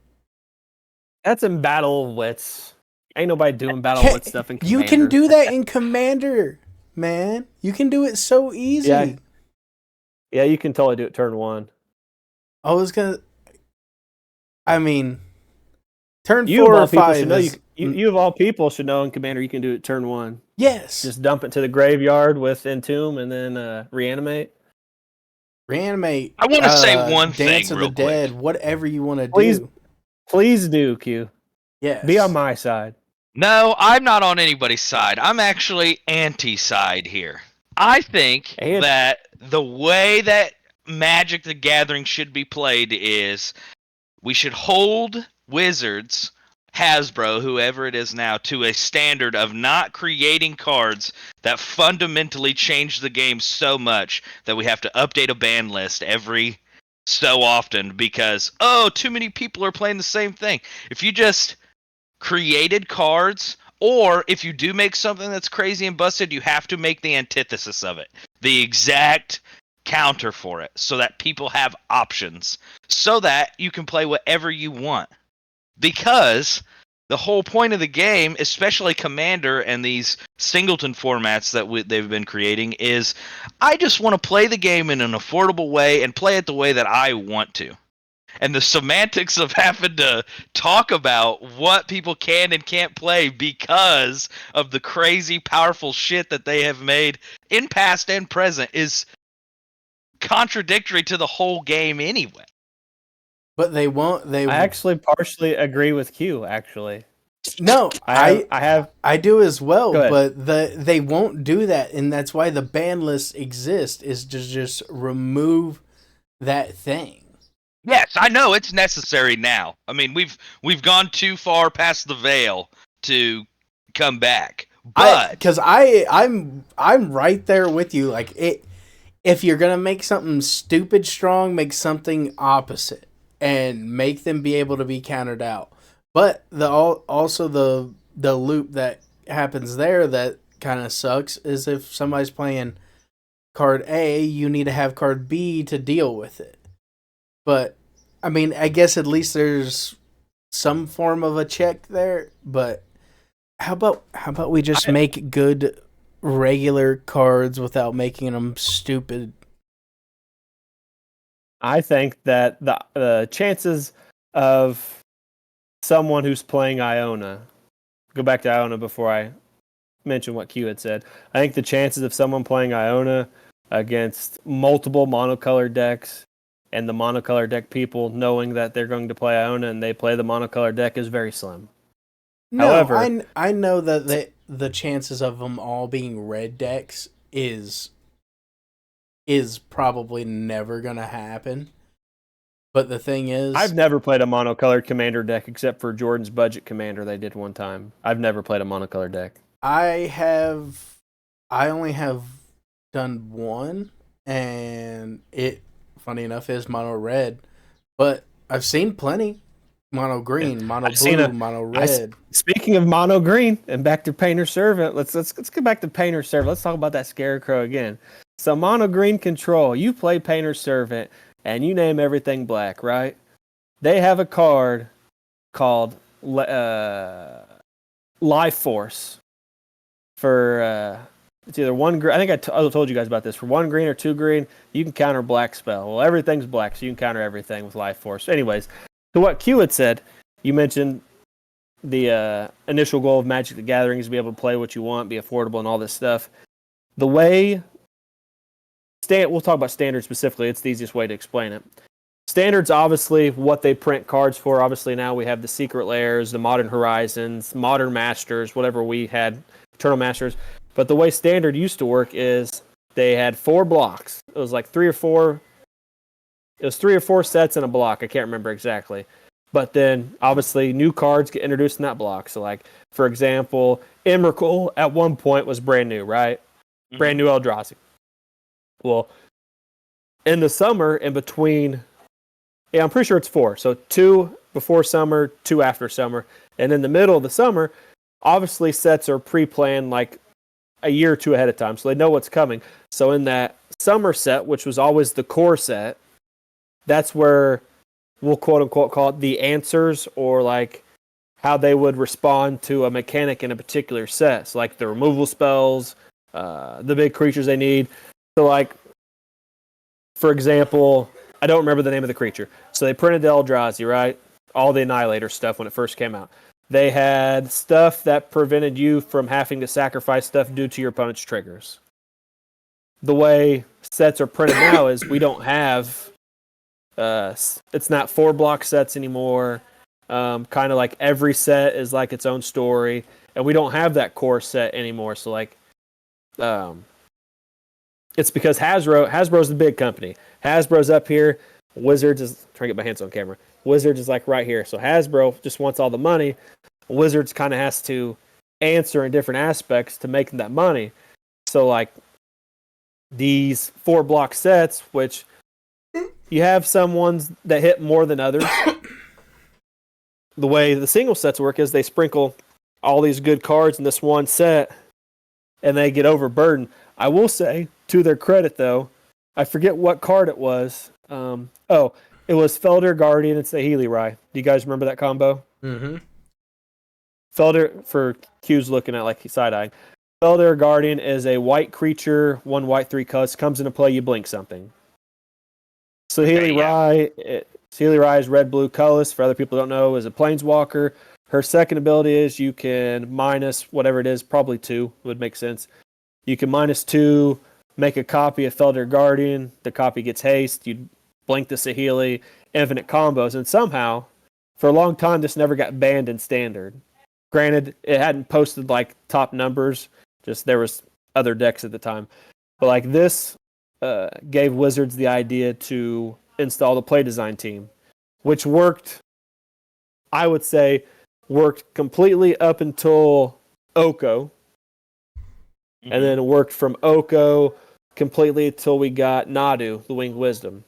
That's in Battle of Wits. Ain't nobody doing Battle of Wits stuff in Commander. You can do that in Commander, man. You can do it so easy. Yeah, you can totally do it turn 1. Turn 4 or 5 you of all people should know in Commander you can do it turn 1. Yes. Just dump it to the graveyard with Entomb and then reanimate. Reanimate. I want to say one Dance thing of real the Dead, quick. whatever you want to do. Please do, Q. Yes. Be on my side. No, I'm not on anybody's side. I'm actually anti-side here. I think that the way that Magic the Gathering should be played is we should hold Wizards, Hasbro, whoever it is now, to a standard of not creating cards that fundamentally change the game so much that we have to update a ban list every so often because, too many people are playing the same thing. If you just created cards, or if you do make something that's crazy and busted, you have to make the antithesis of it, the exact counter for it, so that people have options, so that you can play whatever you want. Because the whole point of the game, especially Commander and these singleton formats that they've been creating, is I just want to play the game in an affordable way and play it the way that I want to. And the semantics of having to talk about what people can and can't play because of the crazy powerful shit that they have made in past and present is contradictory to the whole game anyway. But they won't. I actually partially agree with Q. Actually, no, I do as well. But they won't do that, and that's why the ban list exists, is to just remove that thing. Yes, I know it's necessary now. I mean, we've gone too far past the veil to come back. But because I'm right there with you. Like, if you're gonna make something stupid strong, make something opposite and make them be able to be countered out. But also the loop that happens there that kind of sucks is if somebody's playing card A, you need to have card B to deal with it. But I mean, I guess at least there's some form of a check there. But how about we just make good regular cards without making them stupid? I think that the chances of someone who's playing Iona go back to Iona before I mention what Q had said. I think the chances of someone playing Iona against multiple monocolored decks and the monocolored deck people knowing that they're going to play Iona and they play the monocolored deck is very slim. No, however, I know that the chances of them all being red decks is probably never going to happen. But the thing is, I've never played a monocolored commander deck except for Jordan's budget commander they did one time. I've never played a monocolored deck. I only have done one, and it, funny enough, is mono red. But I've seen plenty. Mono green, mono blue, mono red. Speaking of mono green, and back to Painter Servant, let's get back to Painter Servant. Let's talk about that Scarecrow again. So mono green control, you play Painter Servant, and you name everything black, right? They have a card called Life Force for it's either one green. I think I told you guys about this. For 1 green or 2 green, you can counter black spell. Well, everything's black, so you can counter everything with Life Force. Anyways, to what Q had said, you mentioned the initial goal of Magic the Gathering is to be able to play what you want, be affordable, and all this stuff. The way we'll talk about standard specifically. It's the easiest way to explain it. Standard's obviously what they print cards for. Obviously now we have the Secret Lairs, the Modern Horizons, Modern Masters, whatever we had, Eternal Masters. But the way Standard used to work is they had 4 blocks. It was like 3 or 4. It was 3 or 4 sets in a block. I can't remember exactly. But then obviously new cards get introduced in that block. So like, for example, Emrakul at one point was brand new, right? Mm-hmm. Brand new Eldrazi. Well, in the summer, in between, I'm pretty sure it's 4. So 2 before summer, 2 after summer. And in the middle of the summer, obviously sets are pre-planned like a year or 2 ahead of time. So they know what's coming. So in that summer set, which was always the core set, that's where we'll quote unquote call it the answers, or like how they would respond to a mechanic in a particular set. So like the removal spells, the big creatures they need. So, like, for example, I don't remember the name of the creature. So they printed the Eldrazi, right? All the Annihilator stuff when it first came out. They had stuff that prevented you from having to sacrifice stuff due to your opponent's triggers. The way sets are printed now is we don't have... it's not 4 block sets anymore. Kind of like every set is like its own story. And we don't have that core set anymore. So, like... it's because Hasbro's the big company. Hasbro's up here. Wizards is trying to get my hands on camera. Wizards is like right here. So Hasbro just wants all the money. Wizards kind of has to answer in different aspects to make that money. So like these 4 block sets, which you have some ones that hit more than others. The way the single sets work is they sprinkle all these good cards in this one set and they get overburdened. I will say, to their credit, though, I forget what card it was. It was Felder Guardian and Saheeli Rai. Do you guys remember that combo? Mm-hmm. Felder, for Q's looking at like side-eyeing. Felder Guardian is a white creature, 1 white, 3 colors, comes into play, you blink something. Saheeli Rai is red-blue colorless. For other people who don't know, is a planeswalker. Her second ability is you can minus whatever it is, probably 2 would make sense. You can -2, make a copy of Felder Guardian. The copy gets haste. You blink the Saheeli, infinite combos. And somehow, for a long time, this never got banned in Standard. Granted, it hadn't posted like top numbers. Just there was other decks at the time. But like this gave Wizards the idea to install the play design team, which worked, I would say, completely up until Oko. And then it worked from Oko completely until we got Nadu, the Winged Wisdom.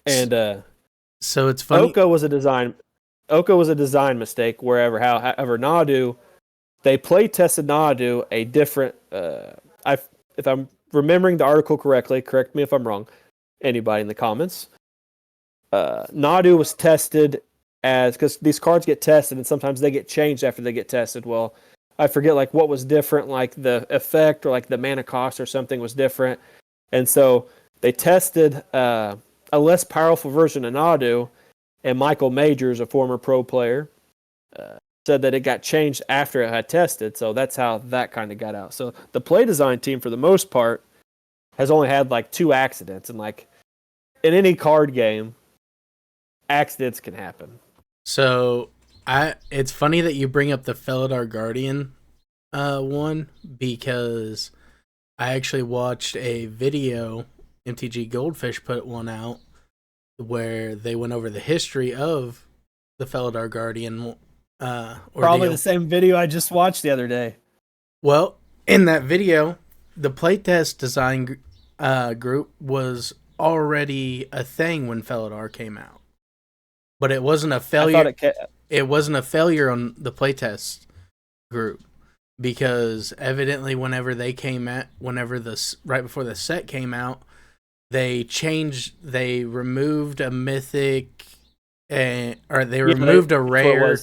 And so it's funny. Oko was a design mistake. However, Nadu, they play tested Nadu a different. If I'm remembering the article correctly, correct me if I'm wrong. Anybody in the comments? Nadu was tested as, because these cards get tested and sometimes they get changed after they get tested. Well, I forget like what was different, like the effect or like the mana cost or something was different. And so they tested a less powerful version of Nadu, and Michael Majors, a former pro player, said that it got changed after it had tested, so that's how that kind of got out. So the play design team, for the most part, has only had like 2 accidents, and like in any card game, accidents can happen. So it's funny that you bring up the Felidar Guardian one, because I actually watched a video, MTG Goldfish put one out, where they went over the history of the Felidar Guardian Probably the same video I just watched the other day. Well, in that video, the playtest design group was already a thing when Felidar came out. But it wasn't a failure. It wasn't a failure on the playtest group, because evidently whenever right before the set came out, they removed a mythic, or they removed a rare,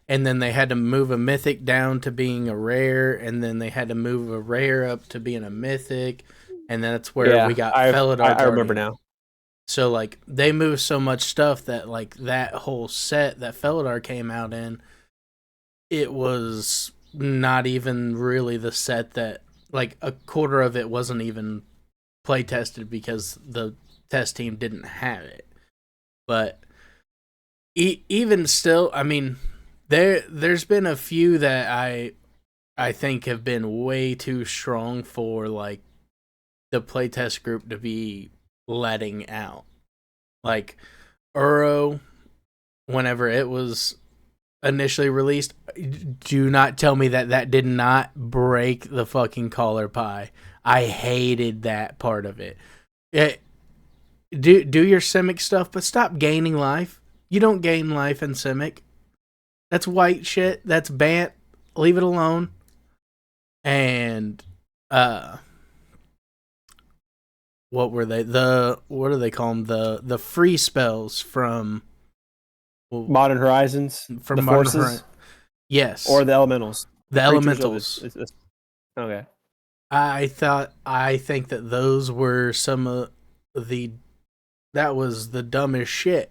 and then they had to move a mythic down to being a rare, and then they had to move a rare up to being a mythic, and that's where we got Felidar. I remember now. So, like, they moved so much stuff that, like, that whole set that Felidar came out in, it was not even really the set that, like, a quarter of it wasn't even play tested because the test team didn't have it. But even still, I mean, there's been a few that I think have been way too strong for, like, the playtest group to be letting out. Like Uro, whenever it was initially released, do not tell me that did not break the fucking collar pie. I hated that part of it. Do your Simic stuff, but stop gaining life. You don't gain life in Simic. That's white shit. That's Bant. Leave it alone. And what were they? What do they call them? The free spells from Modern Horizons, from the Modern forces, yes, or the elementals. The elementals. Okay. I think that those were some of that was the dumbest shit.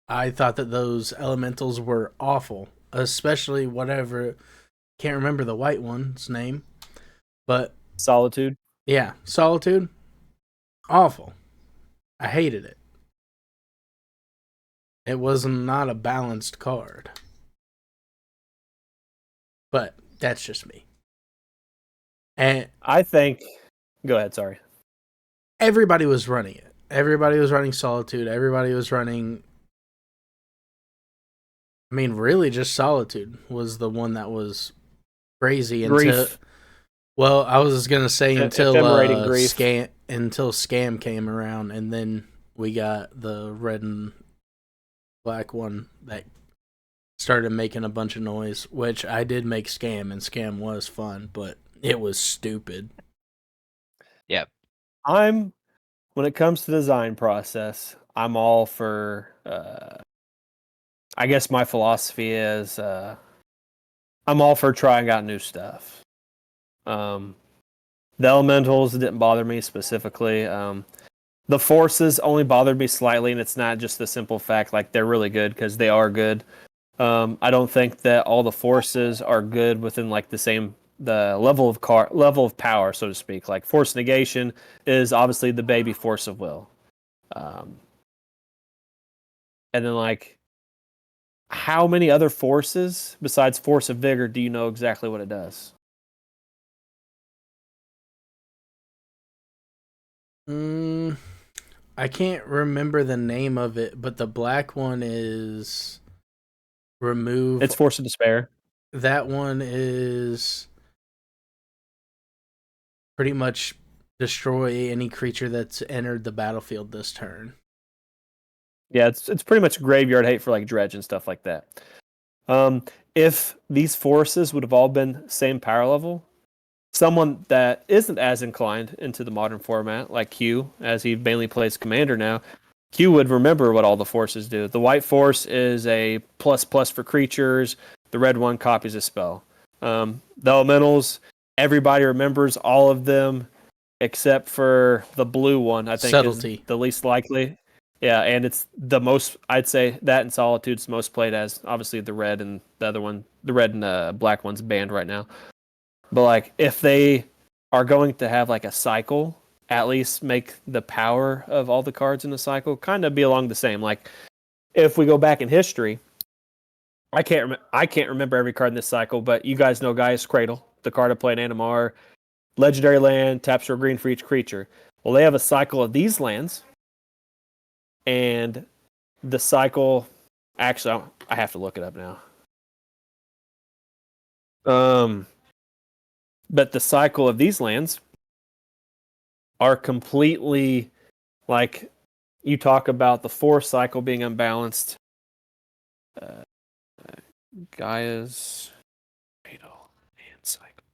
I thought that those elementals were awful, especially can't remember the white one's name, but Solitude. Yeah, Solitude. Awful. I hated it. It was not a balanced card. But that's just me. And I think... Go ahead, sorry. Everybody was running it. Everybody was running Solitude. Everybody was running... I mean, really just Solitude was the one that was crazy until... Well, I was gonna say until Scam came around, and then we got the red and black one that started making a bunch of noise. Which I did make Scam, and Scam was fun, but it was stupid. Yep. When it comes to the design process, I'm all for. I guess my philosophy is I'm all for trying out new stuff. The elementals didn't bother me specifically. The forces only bothered me slightly, and it's not just the simple fact like they're really good, because they are good. I don't think that all the forces are good within like the level of power, so to speak. Like force negation is obviously the baby force of will, and then like how many other forces besides force of vigor do you know exactly what it does? I can't remember the name of it, but the black one is remove. It's Force of Despair. That one is pretty much destroy any creature that's entered the battlefield this turn. Yeah, it's pretty much graveyard hate for like dredge and stuff like that. If these forces would have all been same power level, someone that isn't as inclined into the modern format, like Q, as he mainly plays Commander now, Q would remember what all the forces do. The white force is a ++ for creatures. The red one copies a spell. The elementals, everybody remembers all of them except for the blue one. I think Subtlety. Is the least likely. Yeah, and it's the most, I'd say that and Solitude's the most played as. Obviously, the red and the other one, the red and the black one's banned right now. But like, if they are going to have like a cycle, at least make the power of all the cards in the cycle kind of be along the same. Like, if we go back in history, I can't remember every card in this cycle, but you guys know Gaia's Cradle, the card I played in Animar, legendary land, taps for a green for each creature. Well, they have a cycle of these lands, and the cycle. Actually, I have to look it up now. But the cycle of these lands are completely like, you talk about the force cycle being unbalanced. Gaia's Cradle and cycle.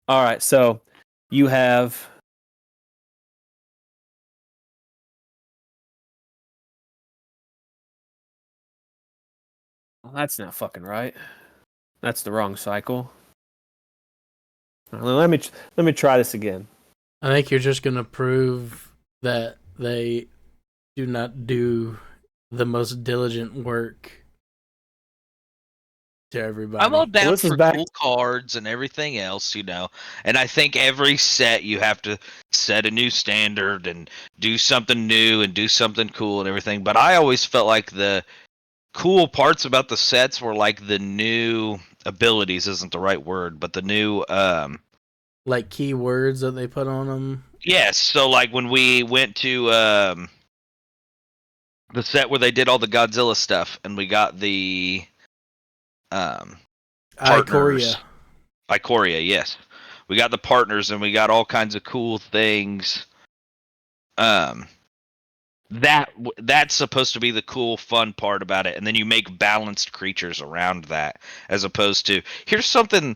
All right, so you have well, that's not fucking right. That's the wrong cycle. Let me try this again. I think you're just gonna prove that they do not do the most diligent work to everybody. I'm all down for cool cards and everything else, and I think every set you have to set a new standard and do something new and do something cool and everything. But I always felt like the cool parts about the sets were like the new abilities isn't the right word, but the new like keywords that they put on them. Yes, so like when we went to the set where they did all the Godzilla stuff, and we got the partners. Ikoria, yes. We got the partners, and we got all kinds of cool things. That's supposed to be the cool, fun part about it, and then you make balanced creatures around that, as opposed to here's something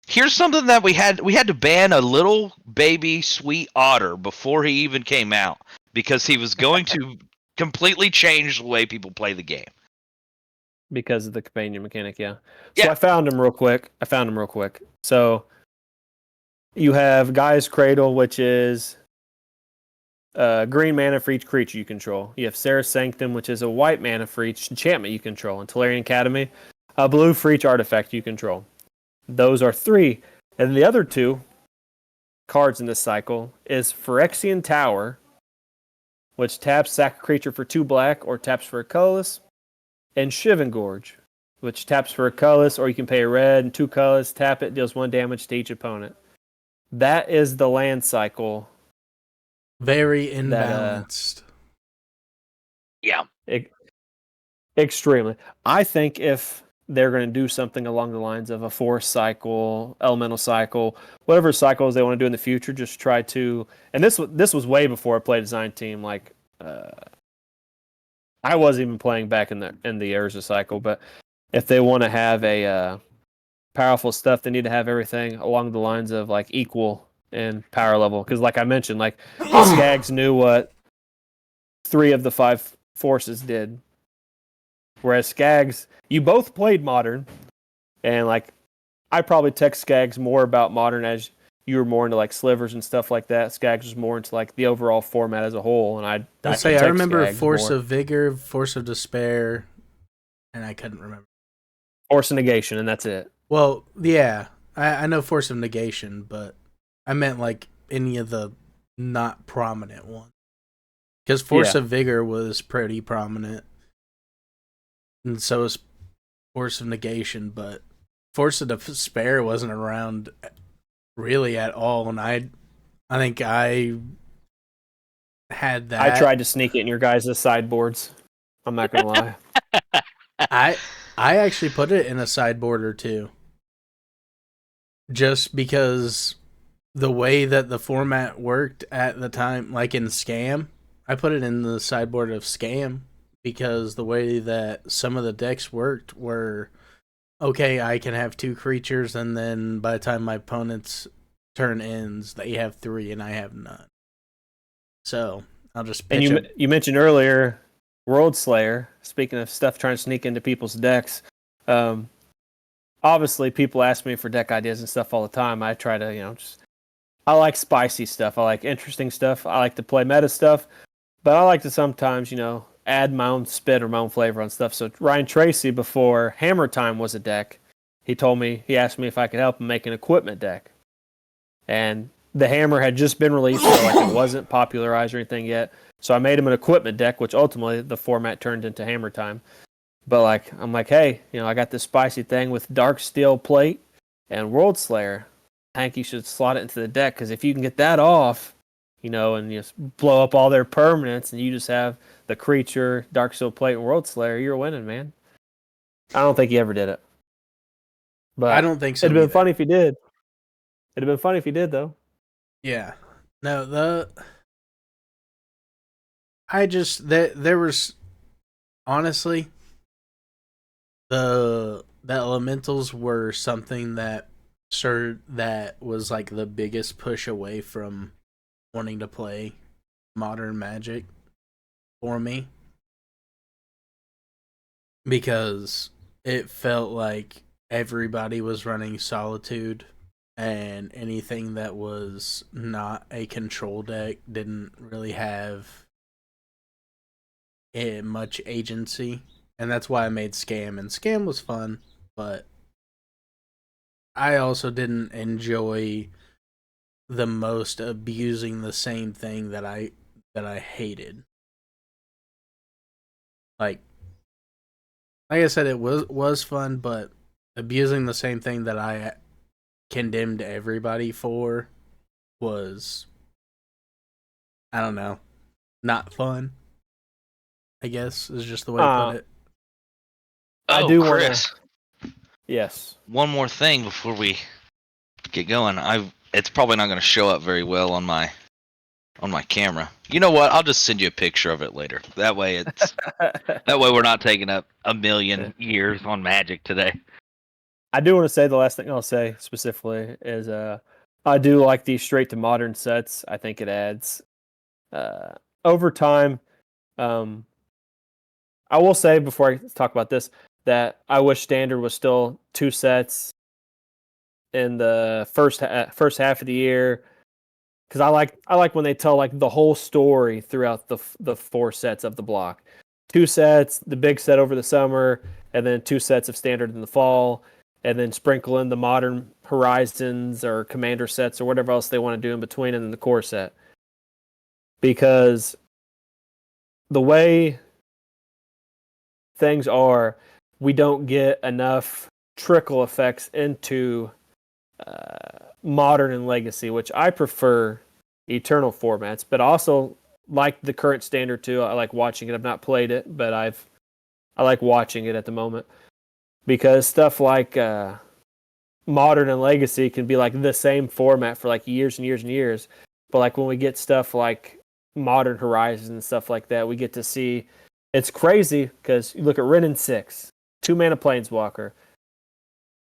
that we had to ban a little baby sweet otter before he even came out because he was going to completely change the way people play the game because of the companion mechanic. So I found him real quick. So you have Gaia's Cradle, which is green mana for each creature you control. You have Sarah's Sanctum, which is a white mana for each enchantment you control. And Tolarian Academy, a blue for each artifact you control. Those are 3. And the other 2 cards in this cycle is Phyrexian Tower, which taps, sack a creature for 2 black or taps for a colorless, and Shivan Gorge, which taps for a colorless or you can pay a red and 2 colors, tap it, deals 1 damage to each opponent. That is the land cycle. Very imbalanced. Extremely. I think if they're going to do something along the lines of a force cycle, elemental cycle, whatever cycles they want to do in the future, just try to. And this was way before I played design team. Like I wasn't even playing back in the Urza cycle. But if they want to have a powerful stuff, they need to have everything along the lines of like equal in power level. Because like I mentioned, like Skags knew what 3 of the 5 forces did. Whereas Skags, you both played Modern, and like I probably text Skags more about Modern as you were more into like slivers and stuff like that. Skags was more into like the overall format as a whole, and I remember Skags Force more. of Vigor, Force of Despair, and I couldn't remember. Force of Negation, and that's it. Well, yeah, I know Force of Negation, but I meant like any of the not prominent ones. Because Force of Vigor was pretty prominent. And so is Force of Negation, but Force of Despair wasn't around really at all. And I think I had that. I tried to sneak it in your guys' sideboards. I'm not going to lie. I actually put it in a sideboard or 2. Just because the way that the format worked at the time, like in Scam, I put it in the sideboard of Scam. Because the way that some of the decks worked were, okay, I can have 2 creatures, and then by the time my opponent's turn ends, they have 3 and I have none. So I'll just pitch And you mentioned earlier World Slayer. Speaking of stuff trying to sneak into people's decks, obviously people ask me for deck ideas and stuff all the time. I try to just I like spicy stuff. I like interesting stuff. I like to play meta stuff, but I like to sometimes, add my own spin or my own flavor on stuff. So Ryan Tracy, before Hammer Time was a deck, he asked me if I could help him make an equipment deck. And the Hammer had just been released, so like it wasn't popularized or anything yet. So I made him an equipment deck, which ultimately the format turned into Hammer Time. But like I'm like, hey, I got this spicy thing with Dark Steel Plate and World Slayer. I think you should slot it into the deck, because if you can get that off, and you just blow up all their permanents, and you just have the creature, Dark Steel Plate, and World Slayer, you're winning, man. I don't think he ever did it. But I don't think so. It'd have been funny if he did. It'd have been funny if he did, though. Yeah. No, there was, honestly, the elementals were something that was like the biggest push away from wanting to play modern Magic for me, because it felt like everybody was running Solitude, and anything that was not a control deck didn't really have much agency. And that's why I made Scam, and Scam was fun, but I also didn't enjoy the most abusing the same thing that I hated. Like I said, it was fun, but abusing the same thing that I condemned everybody for was, I don't know, not fun, I guess, is just the way to put it. I do, Chris. Yes. One more thing before we get going. It's probably not going to show up very well on my camera. You know what? I'll just send you a picture of it later. That way we're not taking up a million years on Magic today. I do want to say, the last thing I'll say specifically is I do like these straight to modern sets. I think it adds over time. I will say, before I talk about this, that I wish Standard was still 2 sets in the first half of the year, because I like when they tell like the whole story throughout the 4 sets of the block. 2 sets, the big set over the summer, and then 2 sets of Standard in the fall, and then sprinkle in the modern Horizons or Commander sets or whatever else they want to do in between, and then the core set. Because the way things are, we don't get enough trickle effects into Modern and Legacy, which I prefer Eternal formats, but also like the current Standard too. I like watching it. I've not played it, but I like watching it at the moment, because stuff like Modern and Legacy can be like the same format for like years and years and years, but like when we get stuff like Modern Horizons and stuff like that, we get to see. It's crazy, because you look at Ren and 6, 2-mana Planeswalker.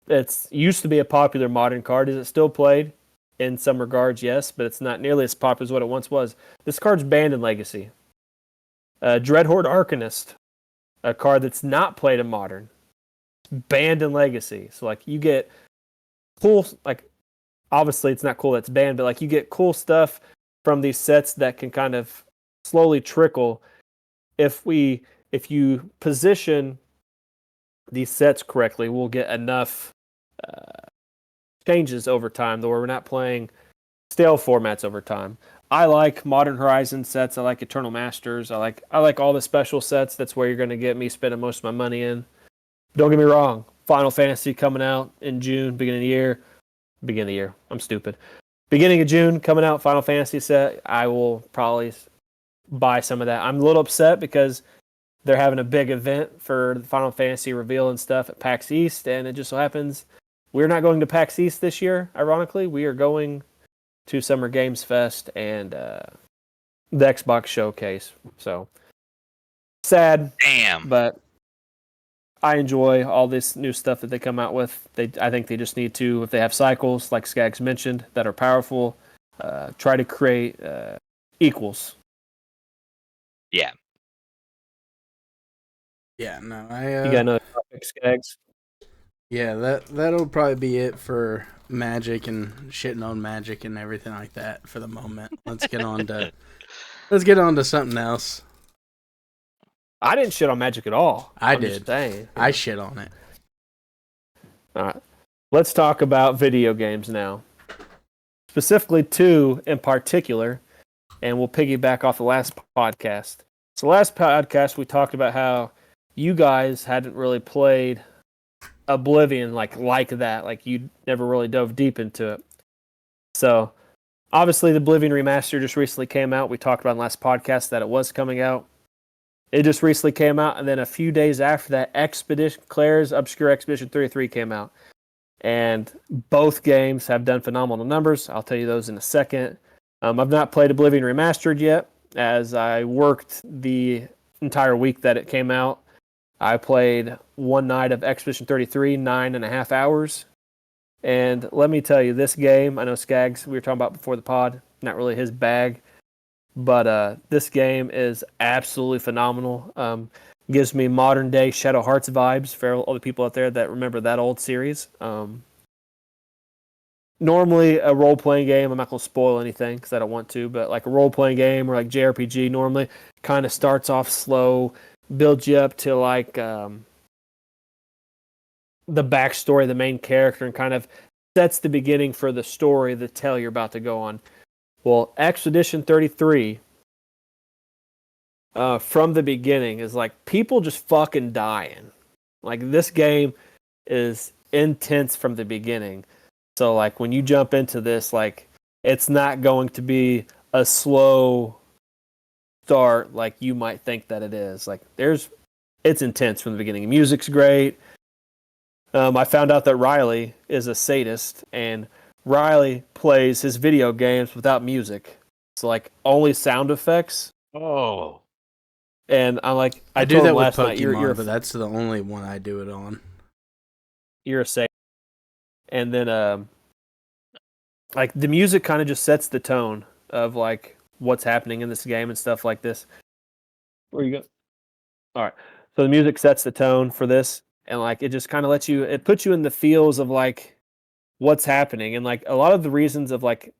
It's used to be a popular Modern card. Is it still played? In some regards, yes, but it's not nearly as popular as what it once was. This card's banned in Legacy. Dreadhorde Arcanist, a card that's not played in Modern, banned in Legacy. So like you get cool, like obviously it's not cool that's banned, but like you get cool stuff from these sets that can kind of slowly trickle if you position these sets correctly. We'll get enough changes over time, though we're not playing stale formats over time. I like Modern Horizon sets. I like Eternal Masters. I like all the special sets. That's where you're going to get me spending most of my money in. Don't get me wrong. Final Fantasy coming out in June, beginning of the year. Beginning of the year. I'm stupid. Beginning of June coming out, Final Fantasy set. I will probably buy some of that. I'm a little upset because they're having a big event for the Final Fantasy reveal and stuff at PAX East, and it just so happens we're not going to PAX East this year, ironically. We are going to Summer Games Fest and the Xbox Showcase. So, sad. Damn. But I enjoy all this new stuff that they come out with. I think they just need to, if they have cycles, like Skaggs mentioned, that are powerful, try to create equals. Yeah. Yeah, no, You got another topic, Skaggs? Yeah, that'll probably be it for Magic and shitting on Magic and everything like that for the moment. Let's get on to something else. I didn't shit on Magic at all. I'm just saying. I shit on it. All right. Let's talk about video games now. Specifically 2 in particular, and we'll piggyback off the last podcast. So last podcast we talked about how you guys hadn't really played Oblivion like that. Like you never really dove deep into it. So obviously the Oblivion remaster just recently came out. We talked about in the last podcast that it was coming out. It just recently came out, and then a few days after that, Claire's Obscure Expedition 33 came out. And both games have done phenomenal numbers. I'll tell you those in a second. I've not played Oblivion Remastered yet, as I worked the entire week that it came out. I played one night of Expedition 33, 9.5 hours. And let me tell you, this game, I know Skaggs, we were talking about before the pod, not really his bag, but this game is absolutely phenomenal. Gives me modern day Shadow Hearts vibes for all the people out there that remember that old series. Normally a role playing game, I'm not going to spoil anything because I don't want to, but like a role playing game or like JRPG normally kind of starts off slow, builds you up to like the backstory of the main character and kind of sets the beginning for the story, the tale you're about to go on. Well, Expedition 33 from the beginning is like people just fucking dying. Like this game is intense from the beginning. So like when you jump into this, like it's not going to be a slow start like you might think that it is. Like it's intense from the beginning. The music's great. I found out that Riley is a sadist, and Riley plays his video games without music. So like only sound effects. Oh. And I'm like, I do that with Pokemon, but that's the only one I do it on. You're a sadist. And then like the music kind of just sets the tone of like what's happening in this game and stuff like this. Where you go? All right. So the music sets the tone for this, and like it just kind of it puts you in the feels of like what's happening, and like a lot of the reasons of like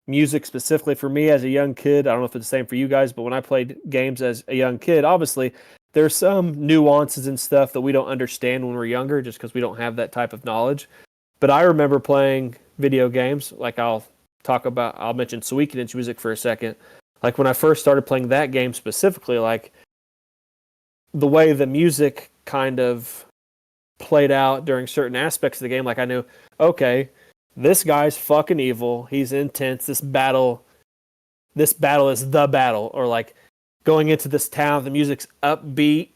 music specifically for me as a young kid. I don't know if it's the same for you guys, but when I played games as a young kid, obviously there's some nuances and stuff that we don't understand when we're younger, just because we don't have that type of knowledge. But I remember playing video games, like I'll mention Suikoden's music for a second. Like when I first started playing that game specifically, like the way the music kind of played out during certain aspects of the game, like I knew, okay, this guy's fucking evil, he's intense, this battle is the battle. Or like going into this town, the music's upbeat,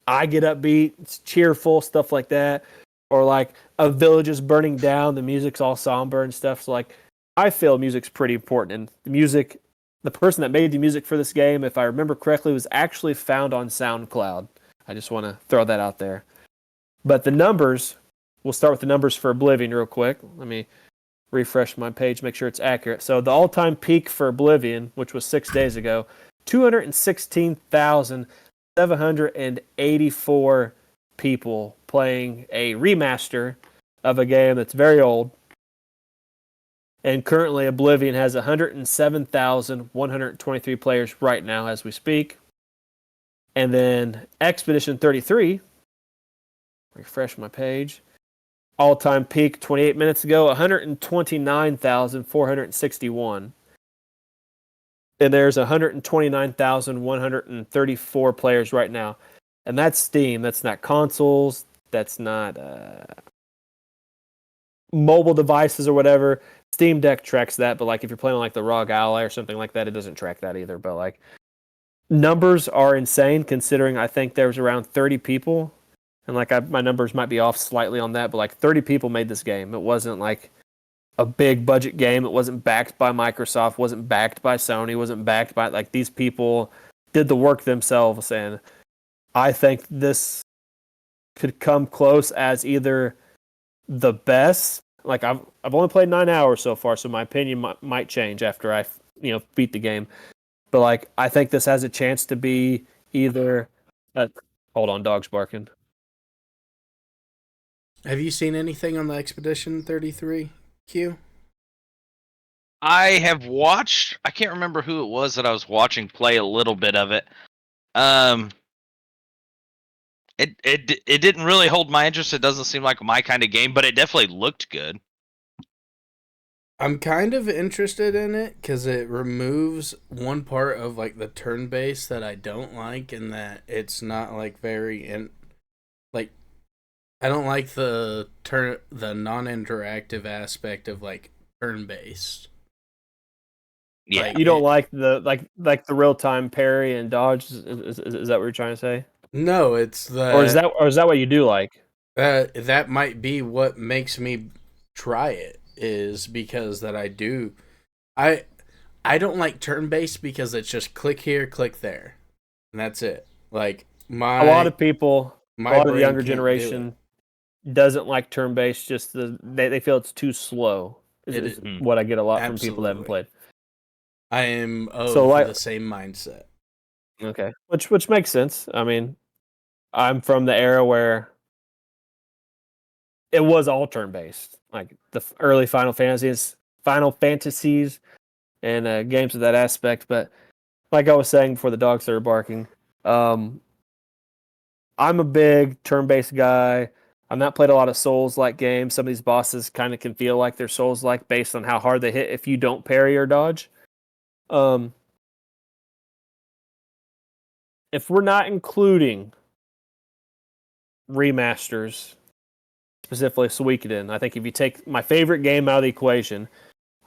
I get upbeat, it's cheerful, stuff like that. Or like a village is burning down, the music's all somber and stuff. So like I feel music's pretty important. And the music, the person that made the music for this game, if I remember correctly, was actually found on SoundCloud. I just want to throw that out there. But the numbers, we'll start with the numbers for Oblivion real quick. Let me refresh my page, make sure it's accurate. So the all-time peak for Oblivion, which was 6 days ago, 216,784 people playing a remaster of a game that's very old. And currently Oblivion has 107,123 players right now as we speak. And then Expedition 33, refresh my page, all-time peak 28 minutes ago, 129,461. And there's 129,134 players right now. And that's Steam. That's not consoles. That's not mobile devices or whatever. Steam Deck tracks that, but like if you're playing on like the ROG Ally or something like that, it doesn't track that either. But like numbers are insane considering I think there was around 30 people. And like my numbers might be off slightly on that, but like 30 people made this game. It wasn't like a big budget game. It wasn't backed by Microsoft, wasn't backed by Sony, wasn't backed by like these people did the work themselves. And I think this could come close as either the best. Like I've only played 9 hours so far, so my opinion might change after I beat the game. But like I think this has a chance to be either. Hold on, dog's barking. Have you seen anything on the Expedition 33, Q? I have watched. I can't remember who it was that I was watching play a little bit of it. It didn't really hold my interest. It doesn't seem like my kind of game, but it definitely looked good. I'm kind of interested in it because it removes one part of like the turn base that I don't like, and that it's not like like I don't like the non-interactive aspect of like turn based. Yeah, like, you don't like the real time parry and dodge. Is that what you're trying to say? No, it's the or is that what you do like? that might be what makes me try it, is because that I don't like turn based because it's just click here, click there, and that's it. Like A lot of people, a lot of the younger brain can't do generation doesn't like turn based. Just they feel it's too slow. Is what I get a lot from people that haven't played. I am the same mindset. Okay, which makes sense. I mean, I'm from the era where it was all turn based, like the early Final Fantasies, and games of that aspect. But like I was saying before, the dogs started barking. I'm a big turn based guy. I've not played a lot of Souls-like games. Some of these bosses kind of can feel like they're Souls-like based on how hard they hit if you don't parry or dodge. If we're not including remasters, specifically Suikoden, I think if you take my favorite game out of the equation,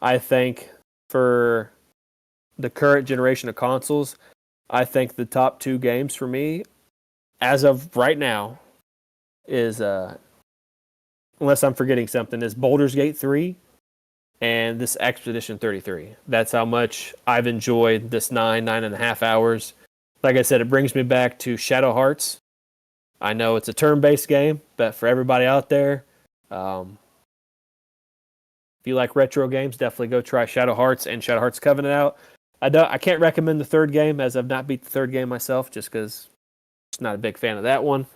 I think for the current generation of consoles, I think the top two games for me, as of right now, is unless I'm forgetting something, is Baldur's Gate 3 and this Expedition 33. That's how much I've enjoyed this 9.5 hours. Like I said, it brings me back to Shadow Hearts. I know it's a turn-based game, but for everybody out there, if you like retro games, definitely go try Shadow Hearts and Shadow Hearts Covenant out. I can't recommend the third game, as I've not beat the third game myself, just because I'm not a big fan of that one.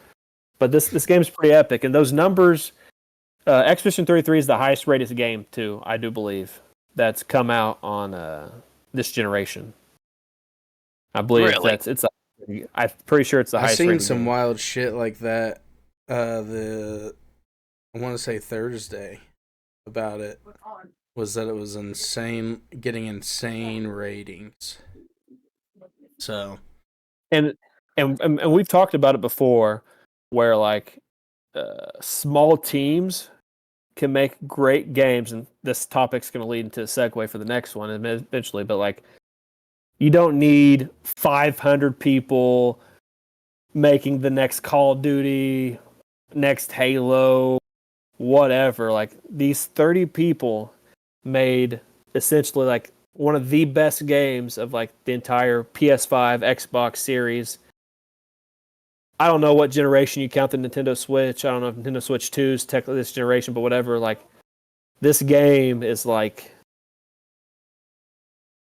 But this game's pretty epic, and those numbers, Expedition 33 is the highest rated game too, I do believe, that's come out on this generation. I believe really? I'm pretty sure it's the highest rated. I've seen some wild shit like that. I want to say Thursday about it was that it was insane, getting insane ratings. So, and we've talked about it before, where like small teams can make great games, and this topic's going to lead into a segue for the next one eventually. But like, you don't need 500 people making the next Call of Duty, next Halo, whatever. Like, these 30 people made essentially like one of the best games of like the entire PS5, Xbox series. I don't know what generation you count the Nintendo Switch. I don't know if Nintendo Switch 2 is technically this generation, but whatever. Like, this game is like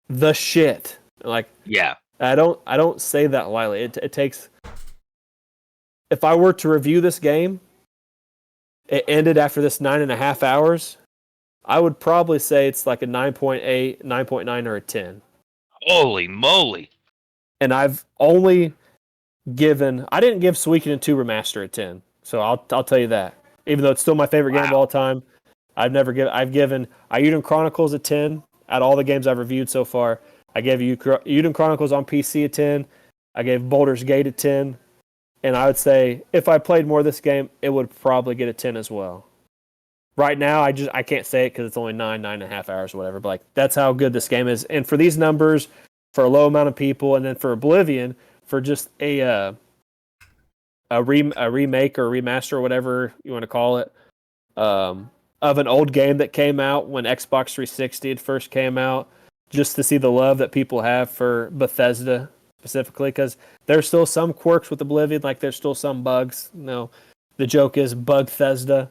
the shit. Like, Yeah. I don't say that lightly. It takes. If I were to review this game, it ended after this 9.5 hours, I would probably say it's like a 9.8, 9.9, or a 10. Holy moly! And I didn't give Suikoden 2 Remaster a 10, so I'll tell you that. Even though it's still my favorite game of all time, I've given Ayuden Chronicles a 10 out of all the games I've reviewed so far. I gave Ayuden Chronicles on PC a 10. I gave Baldur's Gate a 10. And I would say if I played more of this game, it would probably get a 10 as well. Right now, I can't say it because it's only 9.5 hours or whatever. But like, that's how good this game is. And for these numbers, for a low amount of people, and then for Oblivion, for just a remake or remaster or whatever you want to call it, of an old game that came out when Xbox 360 had first came out, just to see the love that people have for Bethesda specifically, because there's still some quirks with Oblivion, like there's still some bugs. You know, the joke is Bugthesda.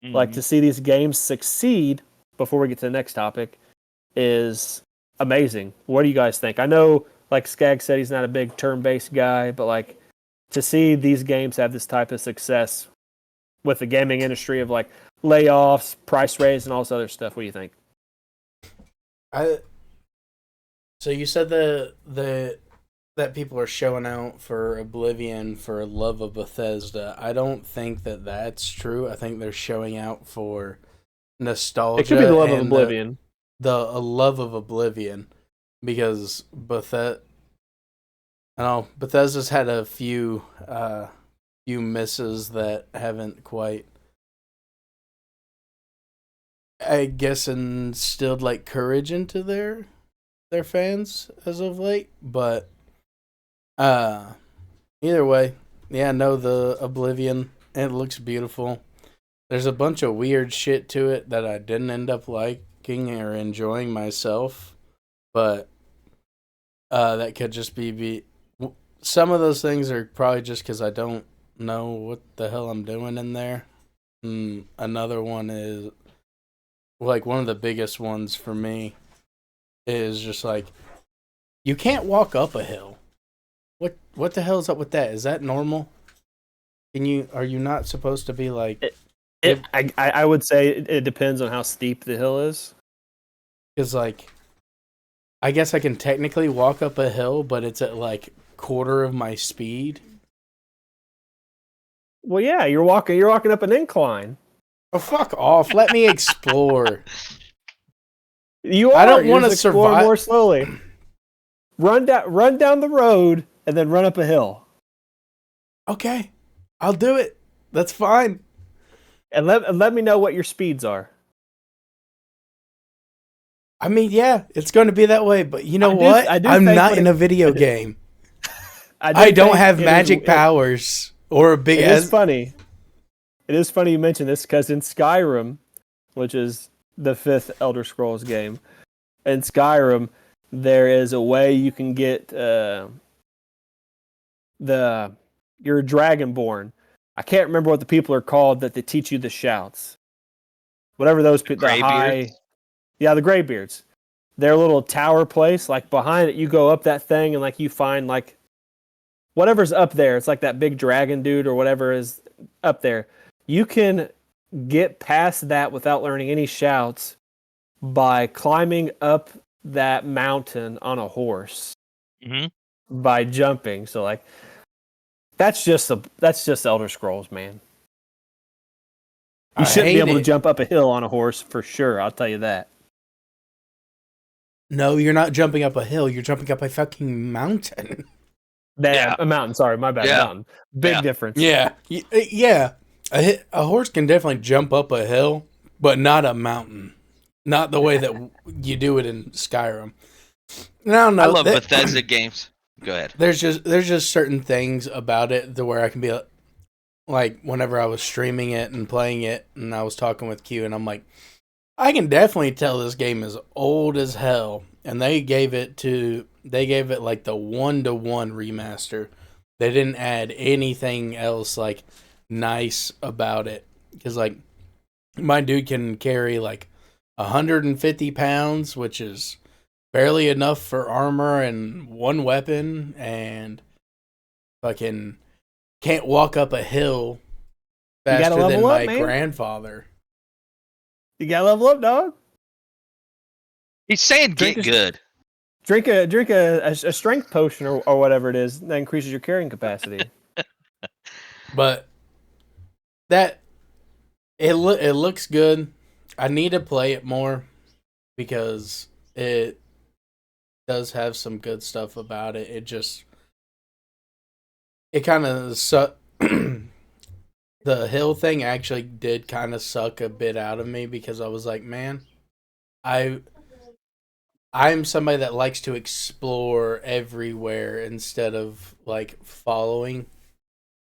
Mm-hmm. Like, to see these games succeed before we get to the next topic is amazing. What do you guys think? I know, like Skag said, he's not a big turn-based guy, but like, to see these games have this type of success with the gaming industry of like layoffs, price raise, and all this other stuff. What do you think? So you said that people are showing out for Oblivion for love of Bethesda. I don't think that that's true. I think they're showing out for nostalgia. It could be the love of Oblivion. The love of Oblivion, because Bethesda's had a few misses that haven't quite, I guess, instilled like courage into their fans as of late. But either way, yeah, no, the Oblivion, it looks beautiful. There's a bunch of weird shit to it that I didn't end up liking or enjoying myself, but that could just be some of those things are probably just because I don't know what the hell I'm doing in there. Another one is, like, one of the biggest ones for me is just like, you can't walk up a hill. What the hell is up with that? Is that normal? Are you not supposed to be like... I would say it depends on how steep the hill is. Because, like, I guess I can technically walk up a hill, but it's at, like, quarter of my speed. Well, yeah, you're walking up an incline. Oh, fuck off. Let me explore. I don't want to survive more slowly. Run down the road and then run up a hill. Okay. I'll do it. That's fine. And let me know what your speeds are. I mean, yeah, it's going to be that way, but you know what? I'm not in a video game. I don't have magic powers or a big... It is funny. It is funny you mention this, because in Skyrim, which is the 5th Elder Scrolls game, in Skyrim, there is a way you can get you're Dragonborn. I can't remember what the people are called that they teach you the shouts. Whatever those people, the Greybeards. Their little tower place, like behind it, you go up that thing and like you find like whatever's up there. It's like that big dragon dude or whatever is up there. You can get past that without learning any shouts by climbing up that mountain on a horse. Mm-hmm. By jumping. So like that's just Elder Scrolls, man. You shouldn't be able to jump up a hill on a horse for sure, I'll tell you that. No, you're not jumping up a hill, you're jumping up a fucking mountain. A mountain, sorry, my bad. Mountain. Big difference. Yeah. A horse can definitely jump up a hill, but not a mountain. Not the way that you do it in Skyrim. I don't know. I love Bethesda games. Go ahead. There's just certain things about it to where I can be like whenever I was streaming it and playing it, and I was talking with Q, and I'm like, I can definitely tell this game is old as hell. And they gave it like the 1-to-1 remaster. They didn't add anything else like nice about it, because like my dude can carry like 150 pounds, which is barely enough for armor and one weapon, and fucking can't walk up a hill faster than my grandfather. You gotta level up, dog. He's saying get good. Drink a strength potion or whatever it is that increases your carrying capacity. But that it looks good. I need to play it more because it does have some good stuff about it. It kind of the hill thing actually did kind of suck a bit out of me, because I was like, man, I'm somebody that likes to explore everywhere instead of like following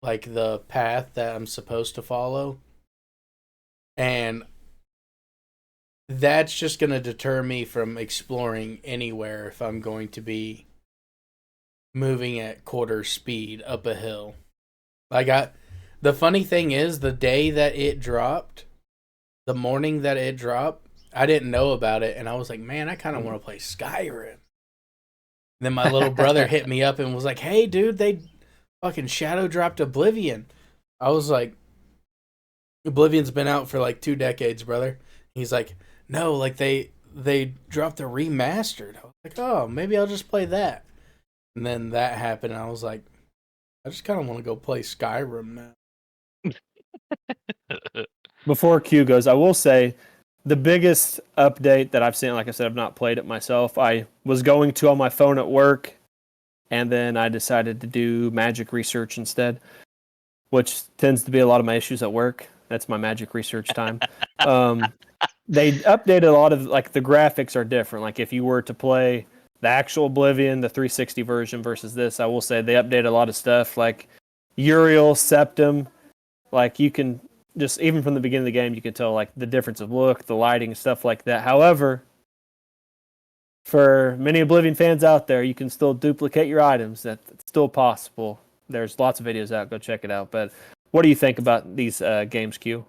like the path that I'm supposed to follow. And that's just going to deter me from exploring anywhere if I'm going to be moving at quarter speed up a hill. The funny thing is, the day that it dropped, the morning that it dropped, I didn't know about it, and I was like, man, I kind of want to play Skyrim. Then my little brother hit me up and was like, hey, dude, they fucking shadow dropped Oblivion. I was like, Oblivion's been out for like 2 decades, brother. He's like, no, like they dropped a remastered. I was like, oh, maybe I'll just play that. And then that happened, and I was like, I just kind of want to go play Skyrim now. Before Q goes, I will say the biggest update that I've seen, like I said, I've not played it myself. I was going to on my phone at work, and then I decided to do magic research instead, which tends to be a lot of my issues at work. That's my magic research time. They updated a lot of, like, the graphics are different. Like, if you were to play the actual Oblivion, the 360 version versus this, I will say they updated a lot of stuff, like Uriel, Septum. Like, you can just, even from the beginning of the game, you can tell, like, the difference of look, the lighting, stuff like that. However, for many Oblivion fans out there, you can still duplicate your items. That's still possible. There's lots of videos out. Go check it out. But what do you think about these games, Q?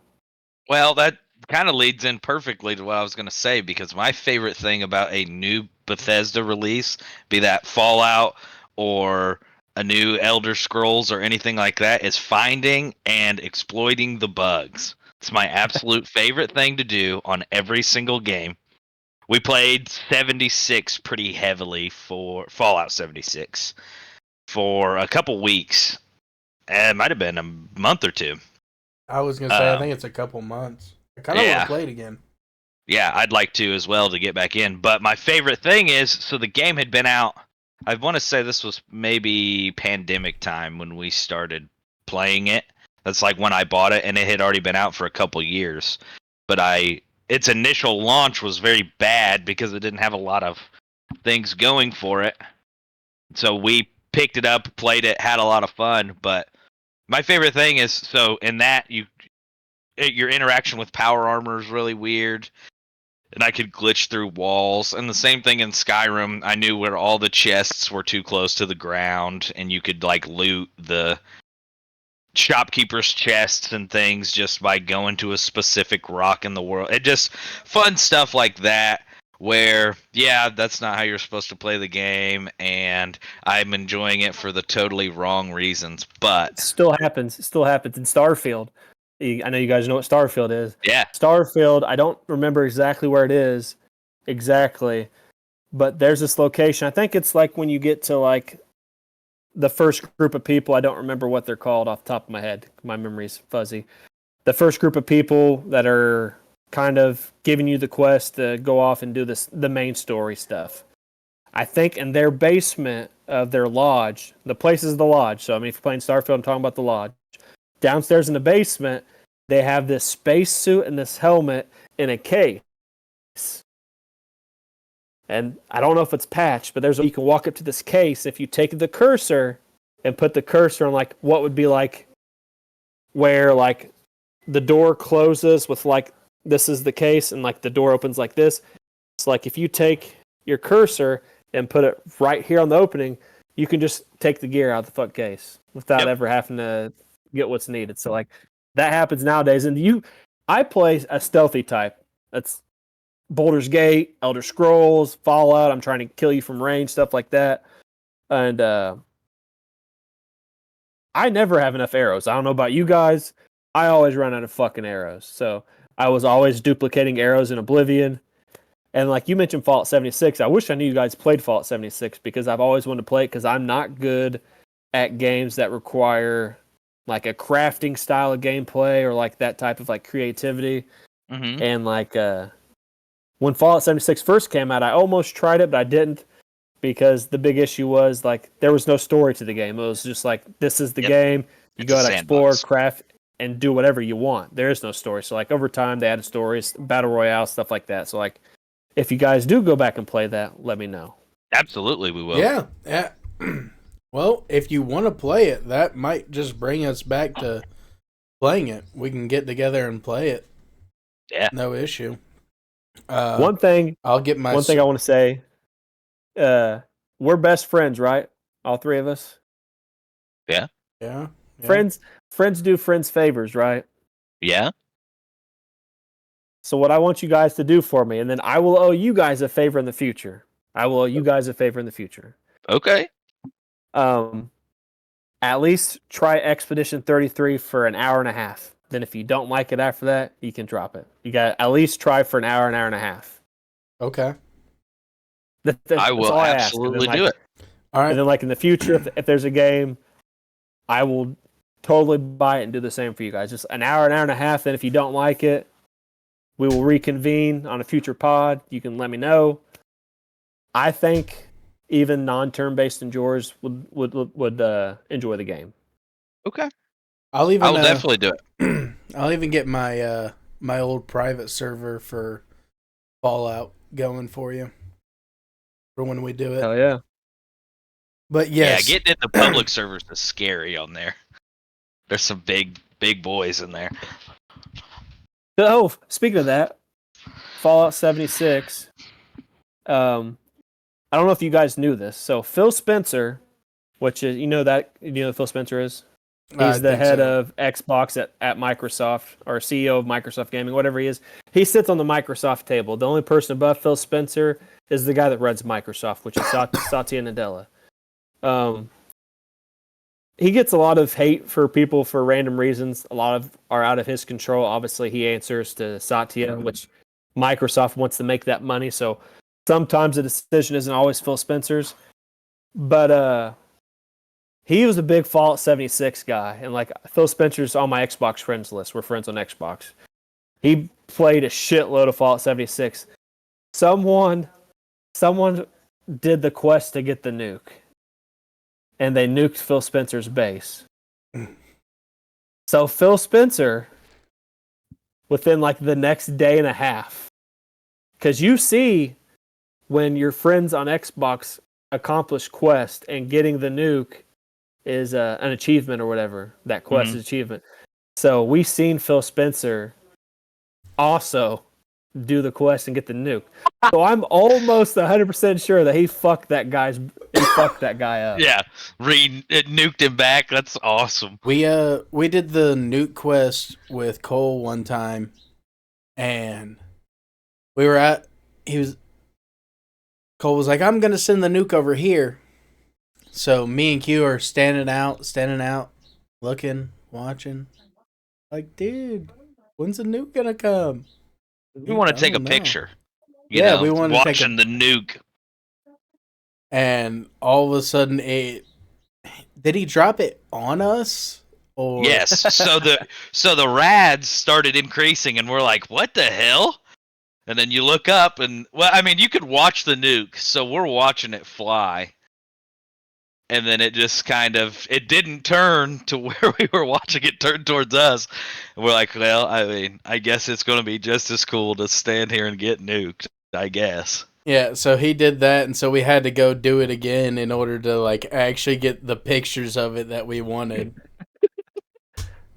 Well, that kind of leads in perfectly to what I was going to say, because my favorite thing about a new Bethesda release, be that Fallout or a new Elder Scrolls or anything like that, is finding and exploiting the bugs. It's my absolute favorite thing to do on every single game. We played 76 pretty heavily for Fallout 76 for a couple weeks. It might have been a month or two. I was going to say, I think it's a couple months. I kind of want to play it again. Yeah, I'd like to as well to get back in. But my favorite thing is, so the game had been out, I want to say this was maybe pandemic time when we started playing it. That's like when I bought it, and it had already been out for a couple years. But its initial launch was very bad because it didn't have a lot of things going for it. So we picked it up, played it, had a lot of fun. But my favorite thing is, so in that, your interaction with power armor is really weird, and I could glitch through walls. And the same thing in Skyrim, I knew where all the chests were too close to the ground, and you could like loot the shopkeeper's chests and things just by going to a specific rock in the world. It just fun stuff like that, where that's not how you're supposed to play the game, and I'm enjoying it for the totally wrong reasons. But it still happens in Starfield. I know you guys know what Starfield is. Yeah. Starfield, I don't remember exactly where it is exactly, but there's this location. I think it's like when you get to like the first group of people. I don't remember what they're called off the top of my head. My memory's fuzzy. The first group of people that are kind of giving you the quest to go off and do the main story stuff. I think in their basement of their lodge, the place is the lodge. So, I mean, if you're playing Starfield, I'm talking about the lodge. Downstairs in the basement, they have this spacesuit and this helmet in a case. And I don't know if it's patched, but you can walk up to this case. If you take the cursor and put the cursor on like what would be like where like the door closes with like this is the case and like the door opens like this. It's like if you take your cursor and put it right here on the opening, you can just take the gear out of the fuck case without ever having to get what's needed. So like that happens nowadays. And I play a stealthy type. That's Baldur's Gate, Elder Scrolls, Fallout. I'm trying to kill you from range, stuff like that. And I never have enough arrows. I don't know about you guys. I always run out of fucking arrows. So I was always duplicating arrows in Oblivion. And like you mentioned Fallout 76, I wish I knew you guys played Fallout 76 because I've always wanted to play it because I'm not good at games that require like a crafting style of gameplay or like that type of like creativity. Mm-hmm. And like when Fallout 76 first came out, I almost tried it, but I didn't because the big issue was like there was no story to the game. It was just like this is the game. You go out, explore, craft, and do whatever you want. There is no story. So like over time they added stories, battle royale, stuff like that. So like if you guys do go back and play that, let me know. Absolutely, we will. Yeah. Well, if you want to play it, that might just bring us back to playing it. We can get together and play it. Yeah. No issue. One thing I want to say, we're best friends, right? All three of us. Yeah. Friends do friends favors, right? Yeah. So what I want you guys to do for me, and then I will owe you guys a favor in the future. Okay. At least try Expedition 33 for an hour and a half. Then if you don't like it after that, you can drop it. You got to at least try for an hour and a half. Okay. I will absolutely do it. All right. And then, like in the future, if there's a game, I will totally buy it and do the same for you guys. Just an hour and a half. Then if you don't like it, we will reconvene on a future pod. You can let me know. I think even non-turn-based enjoyers would enjoy the game. Okay. I will definitely do it. I'll even get my my old private server for Fallout going for you for when we do it. Hell yeah. But yes. Yeah, getting into public servers is scary on there. There's some big boys in there. Oh, speaking of that, Fallout 76. I don't know if you guys knew this. So Phil Spencer, which is you know who Phil Spencer is? He's the head of Xbox at Microsoft, or CEO of Microsoft Gaming, whatever he is. He sits on the Microsoft table. The only person above Phil Spencer is the guy that runs Microsoft, which is Satya Nadella. He gets a lot of hate for people for random reasons. A lot of are out of his control. Obviously, he answers to Satya, which Microsoft wants to make that money. So sometimes the decision isn't always Phil Spencer's. But he was a big Fallout 76 guy. And like Phil Spencer's on my Xbox friends list. We're friends on Xbox. He played a shitload of Fallout 76. Someone did the quest to get the nuke. And they nuked Phil Spencer's base. So Phil Spencer, within like the next day and a half, because you see when your friends on Xbox accomplish quest and getting the nuke is an achievement or whatever. That quest is achievement. So we've seen Phil Spencer also do the quest and get the nuke. So I'm almost 100% sure that he fucked that guy up. Yeah, nuked him back. That's awesome. We did the nuke quest with Cole one time, and Cole was like, I'm gonna send the nuke over here. So me and Q are standing out, looking, watching. Like, dude, when's the nuke gonna come? We want to take a picture. We want to take watching the nuke. And all of a sudden, did he drop it on us? Or yes. So the rads started increasing, and we're like, "What the hell?" And then you look up, and you could watch the nuke. So we're watching it fly, and then it just it didn't turn to where we were watching it turn towards us. And we're like, well, I guess it's going to be just as cool to stand here and get nuked, I guess. Yeah, so he did that, and so we had to go do it again in order to like actually get the pictures of it that we wanted.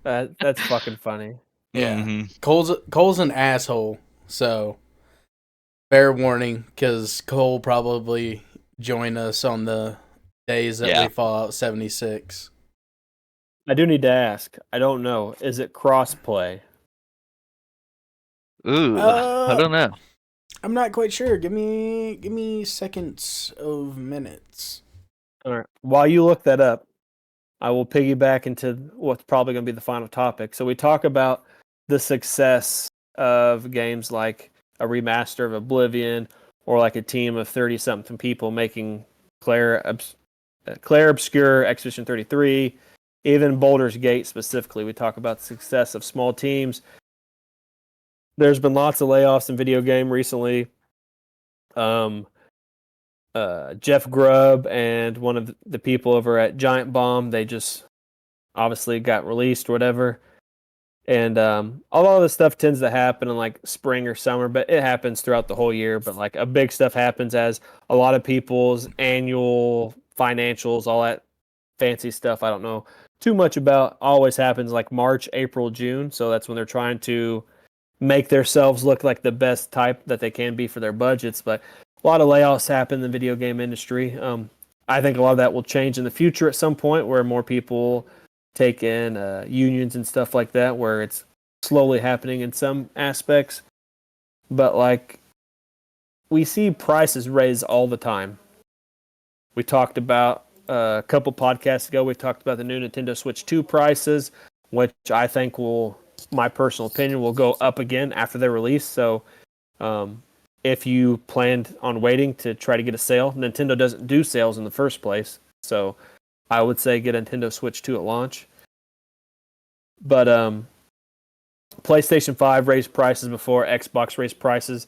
That's fucking funny. Yeah, Cole's an asshole, so fair warning, because Cole probably join us on the days that we Fallout 76. I do need to ask. I don't know. Is it crossplay? Ooh, I don't know. I'm not quite sure. Give me seconds of minutes. All right. While you look that up, I will piggyback into what's probably going to be the final topic. So we talk about the success of games like a remaster of Oblivion, or like a team of 30-something people making Claire Obscure, Expedition 33, even Baldur's Gate specifically. We talk about the success of small teams. There's been lots of layoffs in video game recently. Jeff Grubb and one of the people over at Giant Bomb, they just obviously got released or whatever. And a lot of this stuff tends to happen in like spring or summer, but it happens throughout the whole year. But like a big stuff happens as a lot of people's annual financials, all that fancy stuff I don't know too much about, always happens like March, April, June. So that's when they're trying to make themselves look like the best type that they can be for their budgets. But a lot of layoffs happen in the video game industry. I think a lot of that will change in the future at some point, where more people take in unions and stuff like that, where it's slowly happening in some aspects. But like, we see prices raise all the time. We talked about a couple podcasts ago, we talked about the new Nintendo Switch 2 prices, which I think will my personal opinion, will go up again after their release. So if you planned on waiting to try to get a sale, Nintendo doesn't do sales in the first place. So I would say get a Nintendo Switch 2 at launch. But PlayStation 5 raised prices before Xbox raised prices.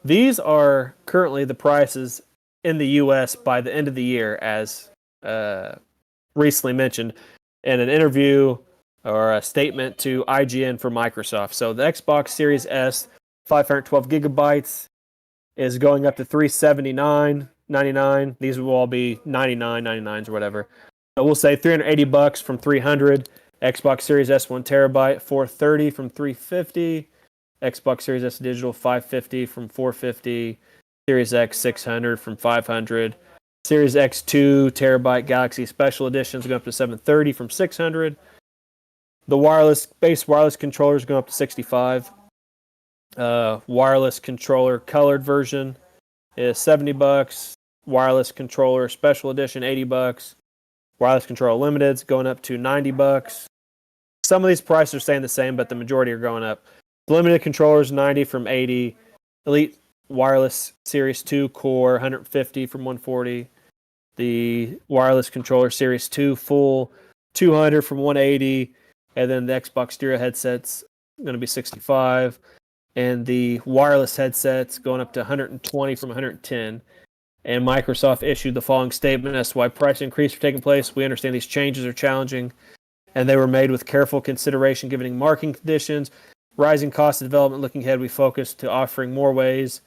These are currently the prices in the U.S. by the end of the year, as recently mentioned in an interview or a statement to IGN for Microsoft. So the Xbox Series S, 512 gigabytes, is going up to $379.99. These will all be $99.99s or whatever. So we'll say $380 from $300. Xbox Series S 1 terabyte, $430 from $350. Xbox Series S digital, $550 from $450. Series X 600 from $500. Series X 2 terabyte Galaxy Special Edition is going up to $730 from $600. The base wireless controller is going up to $65. Wireless controller colored version is $70. Wireless controller special edition $80. Wireless controller limited is going up to $90. Some of these prices are staying the same, but the majority are going up. Limited controllers $90 from $80. Elite wireless Series 2 core $150 from $140. The wireless controller Series 2 full $200 from $180. And then the Xbox Stereo headset's going to be $65. And the wireless headsets going up to $120 from $110. And Microsoft issued the following statement as to why price increases are taking place. We understand these changes are challenging, and they were made with careful consideration given marketing conditions, rising cost of development. Looking ahead, we focus to offering more ways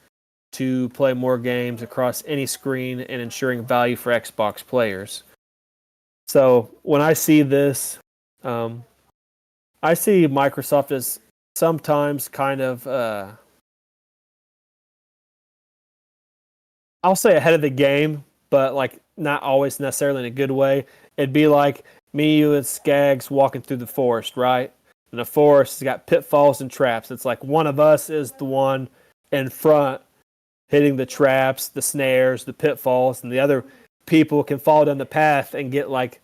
to play more games across any screen and ensuring value for Xbox players. So when I see this, I see Microsoft as sometimes kind of, I'll say ahead of the game, but like not always necessarily in a good way. It'd be like me, you, and Skaggs walking through the forest, right? And the forest has got pitfalls and traps. It's like one of us is the one in front hitting the traps, the snares, the pitfalls, and the other people can fall down the path and get like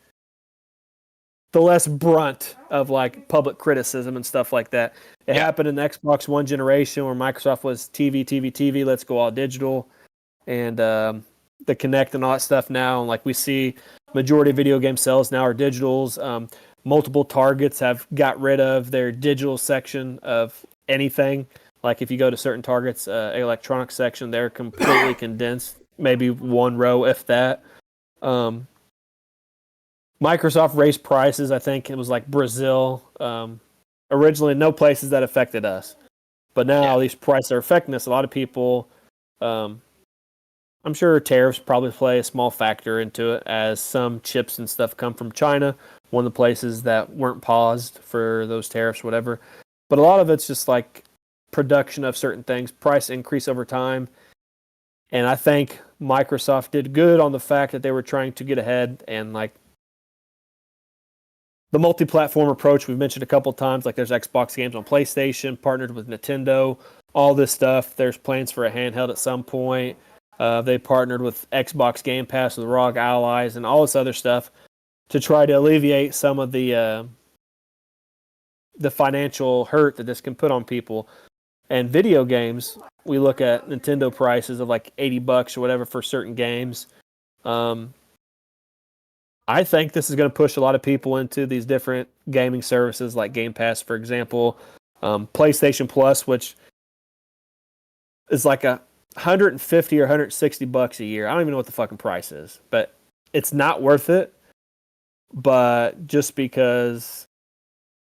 the less brunt of like public criticism and stuff like that. It happened in the Xbox One generation where Microsoft was TV, let's go all digital. And the Kinect and all that stuff now. And like we see majority of video game sales now are digitals. Multiple Targets have got rid of their digital section of anything. Like if you go to certain Targets, electronics section, they're completely condensed, maybe one row, if that. Microsoft raised prices. I think it was like Brazil. Originally, no places that affected us. But now these prices are affecting us. A lot of people, I'm sure tariffs probably play a small factor into it, as some chips and stuff come from China, one of the places that weren't paused for those tariffs, whatever. But a lot of it's just like production of certain things, price increase over time. And I think Microsoft did good on the fact that they were trying to get ahead, and like the multi-platform approach we've mentioned a couple times, like there's Xbox games on PlayStation, partnered with Nintendo, all this stuff. There's plans for a handheld at some point. They partnered with Xbox Game Pass with ROG Allies and all this other stuff to try to alleviate some of the financial hurt that this can put on people. And video games, we look at Nintendo prices of like $80 or whatever for certain games. I think this is going to push a lot of people into these different gaming services like Game Pass, for example. PlayStation Plus, which is like $150 or $160 a year. I don't even know what the fucking price is, but it's not worth it. But just because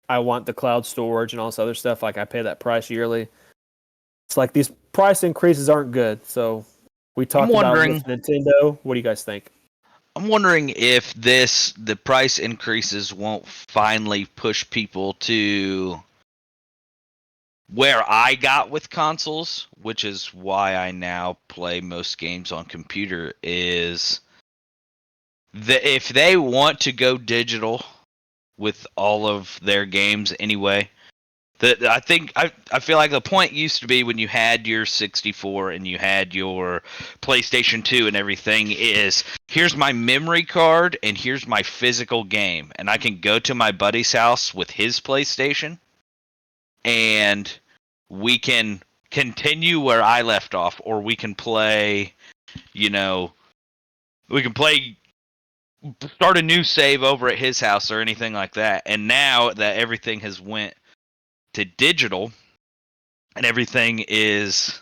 I want the cloud storage and all this other stuff, like I pay that price yearly. It's like these price increases aren't good. So we talked about with Nintendo. What do you guys think? I'm wondering if the price increases won't finally push people to where I got with consoles, which is why I now play most games on computer, is that if they want to go digital with all of their games anyway, I feel like the point used to be when you had your 64 and you had your PlayStation 2 and everything is, here's my memory card and here's my physical game, and I can go to my buddy's house with his PlayStation and we can continue where I left off, or we can play, start a new save over at his house or anything like that. And now that everything has went to digital and everything is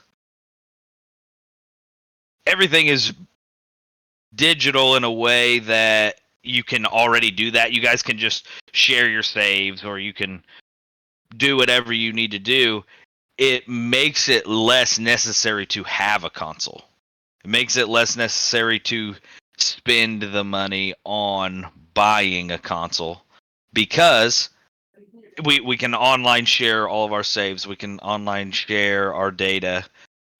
digital in a way that you can already do that. You guys can just share your saves, or you can do whatever you need to do. It makes it less necessary to have a console. It makes it less necessary to spend the money on buying a console, because we can online share all of our saves. We can online share our data.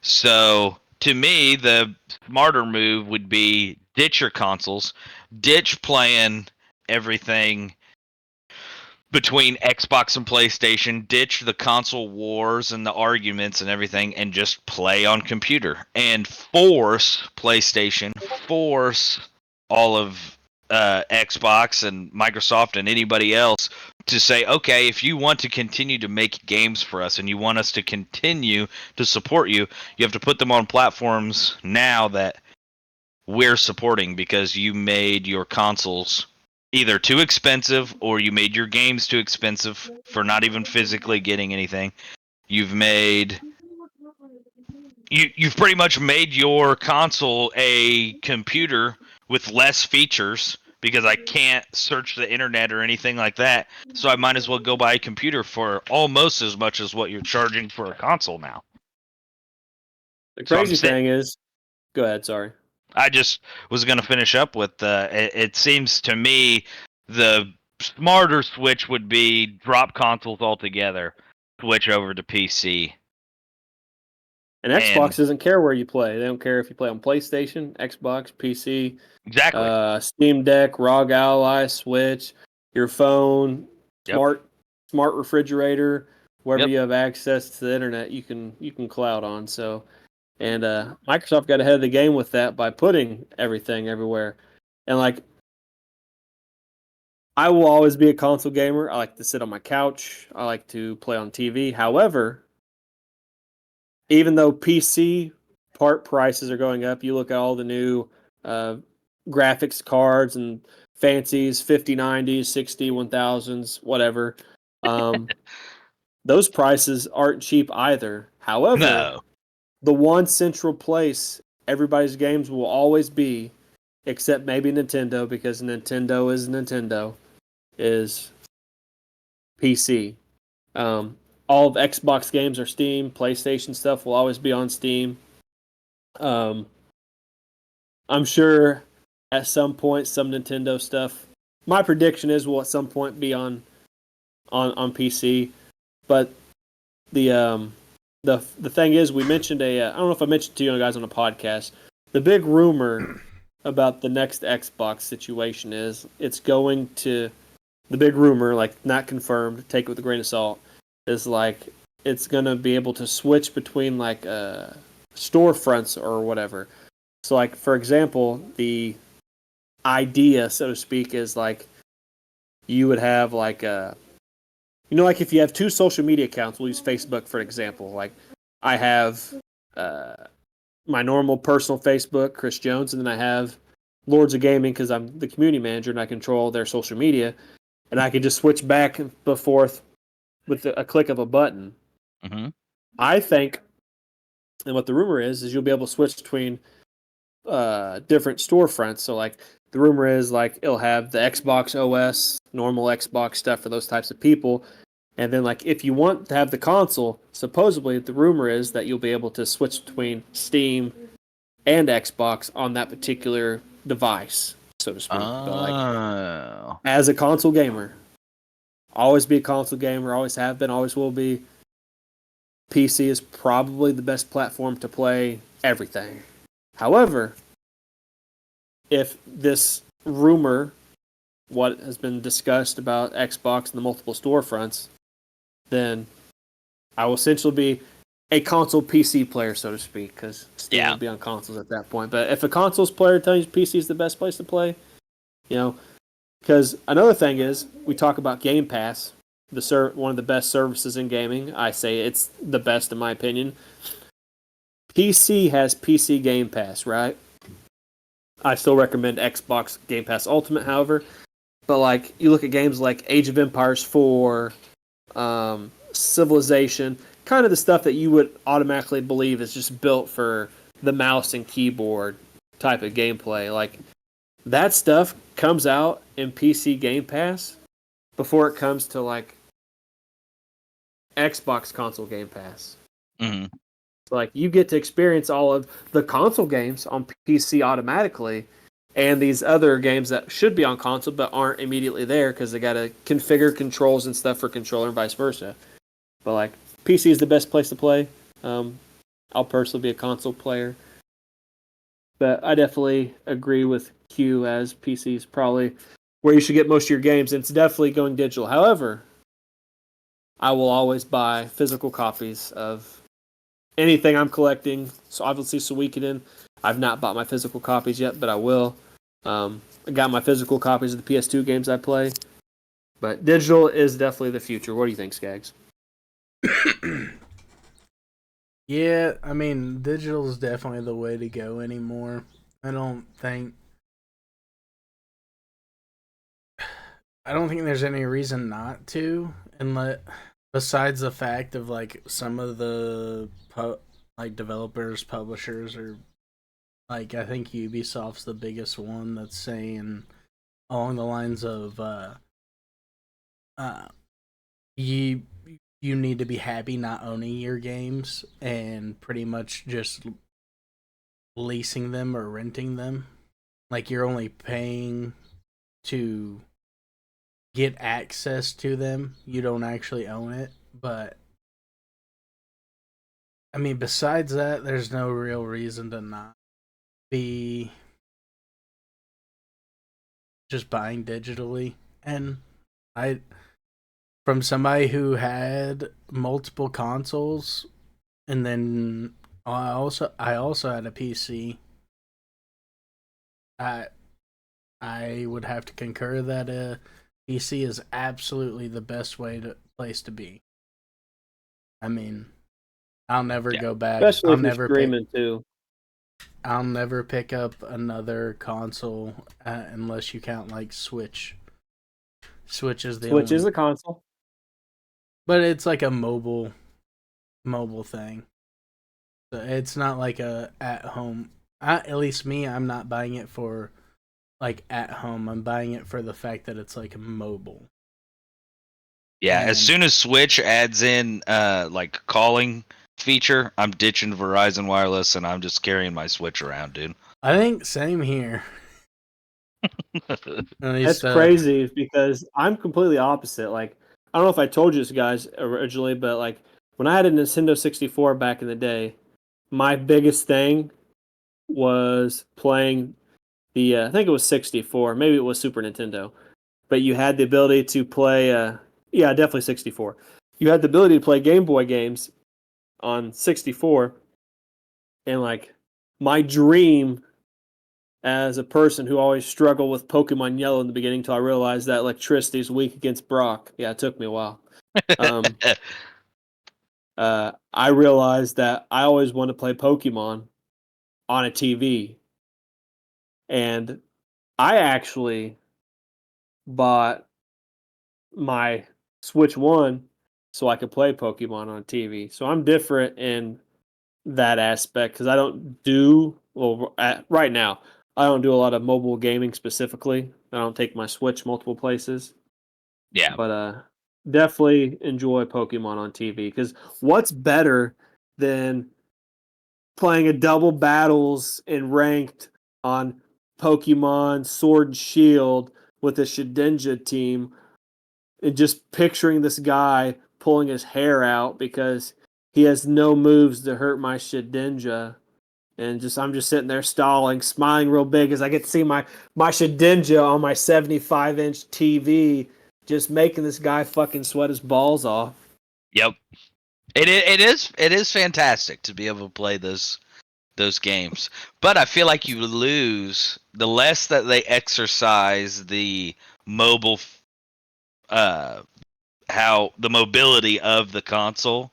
So to me, the smarter move would be ditch your consoles, ditch playing everything between Xbox and PlayStation, ditch the console wars and the arguments and everything, and just play on computer. And force PlayStation, force all of Xbox and Microsoft and anybody else to say, okay, if you want to continue to make games for us and you want us to continue to support you, you have to put them on platforms now that we're supporting, because you made your consoles either too expensive, or you made your games too expensive for not even physically getting anything. You've pretty much made your console a computer with less features, because I can't search the internet or anything like that. So I might as well go buy a computer for almost as much as what you're charging for a console now. The crazy thing is, go ahead, sorry. I just was going to finish up with it seems to me the smarter switch would be drop consoles altogether, switch over to PC. And Xbox doesn't care where you play. They don't care if you play on PlayStation, Xbox, PC, exactly. Steam Deck, ROG Ally, Switch, your phone, smart refrigerator, wherever you have access to the internet, you can cloud on. So. And Microsoft got ahead of the game with that by putting everything everywhere. And I will always be a console gamer. I like to sit on my couch. I like to play on TV. However, even though PC part prices are going up, you look at all the new graphics cards and fancies, 5090s, 60, 1000s, whatever. Those prices aren't cheap either. However, the one central place everybody's games will always be, except maybe Nintendo, because Nintendo is PC. All of Xbox games are Steam. PlayStation stuff will always be on Steam. I'm sure at some point some Nintendo stuff, my prediction is, will at some point be on PC. But the thing is, we mentioned I don't know if I mentioned to you guys on a podcast, the big rumor about the next Xbox situation is the big rumor, like not confirmed, take it with a grain of salt, is like it's going to be able to switch between like storefronts or whatever. So like, for example, the idea, so to speak, is like you would have like like if you have two social media accounts, we'll use Facebook for example. Like I have my normal personal Facebook, Chris Jones, and then I have Lords of Gaming because I'm the community manager and I control their social media, and I can just switch back and forth with a click of a button. Mm-hmm. I think, and what the rumor is you'll be able to switch between different storefronts. So like the rumor is like it'll have the Xbox OS, normal Xbox stuff for those types of people. And then, like, if you want to have the console, supposedly the rumor is that you'll be able to switch between Steam and Xbox on that particular device, so to speak. But, like, as a console gamer, always be a console gamer, always have been, always will be. PC is probably the best platform to play everything. However, if this rumor, what has been discussed about Xbox and the multiple storefronts, then I will essentially be a console PC player, so to speak, because Steam will be on consoles at that point. But if a consoles player tells you PC is the best place to play, because another thing is, we talk about Game Pass. one of the best services in gaming. I say it's the best in my opinion. PC has PC Game Pass, right? I still recommend Xbox Game Pass Ultimate, however. But like you look at games like Age of Empires 4, Civilization, kind of the stuff that you would automatically believe is just built for the mouse and keyboard type of gameplay. Like that stuff comes out in PC Game Pass before it comes to like Xbox console Game Pass. Mm-hmm. So, like you get to experience all of the console games on PC automatically, and these other games that should be on console but aren't immediately there because they got to configure controls and stuff for controller and vice versa. But like PC is the best place to play. I'll personally be a console player, but I definitely agree with Q as PC is probably where you should get most of your games, and it's definitely going digital. However, I will always buy physical copies of anything I'm collecting. So obviously Suikoden, I've not bought my physical copies yet, but I will. I got my physical copies of the PS2 games I play. But digital is definitely the future. What do you think, Skaggs? Yeah, I mean, digital is definitely the way to go anymore. I don't think there's any reason not to, besides the fact of like some of the like developers, publishers, or like I think Ubisoft's the biggest one that's saying along the lines of you need to be happy not owning your games and pretty much just leasing them or renting them. Like you're only paying to get access to them. You don't actually own it. But I mean, besides that, there's no real reason to not be just buying digitally. And from somebody who had multiple consoles, and then I also had a PC. I would have to concur that a PC is absolutely the best place to be. I mean, I'll never go back. Especially if you're streaming too. I'll never pick up another console unless you count like Switch. Switch is a console, but it's like a mobile thing. So it's not like a at home. At least me, I'm not buying it for like at home. I'm buying it for the fact that it's like mobile. Yeah, as soon as Switch adds in like calling feature, I'm ditching Verizon Wireless and I'm just carrying my Switch around, dude. I think same here. That's crazy because I'm completely opposite. Like, I don't know if I told you this, guys, originally, but like when I had a Nintendo 64 back in the day, my biggest thing was playing the I think it was 64, maybe it was Super Nintendo, but you had the ability to play definitely 64. You had the ability to play Game Boy games on 64, and like my dream as a person who always struggled with Pokemon Yellow in the beginning until I realized that electricity is weak against Brock. Yeah, it took me a while. I realized that I always wanted to play Pokemon on a TV. And I actually bought my Switch 1 so I could play Pokemon on TV. So I'm different in that aspect because I don't do, right now, I don't do a lot of mobile gaming specifically. I don't take my Switch multiple places. Yeah. But definitely enjoy Pokemon on TV because what's better than playing a double battles in ranked on Pokemon Sword and Shield with a Shedinja team and just picturing this guy pulling his hair out because he has no moves to hurt my Shedinja. And I'm just sitting there stalling, smiling real big as I get to see my Shedinja on my 75-inch TV just making this guy fucking sweat his balls off. Yep. It is fantastic to be able to play those games. But I feel like you lose the less that they exercise the mobile how the mobility of the console,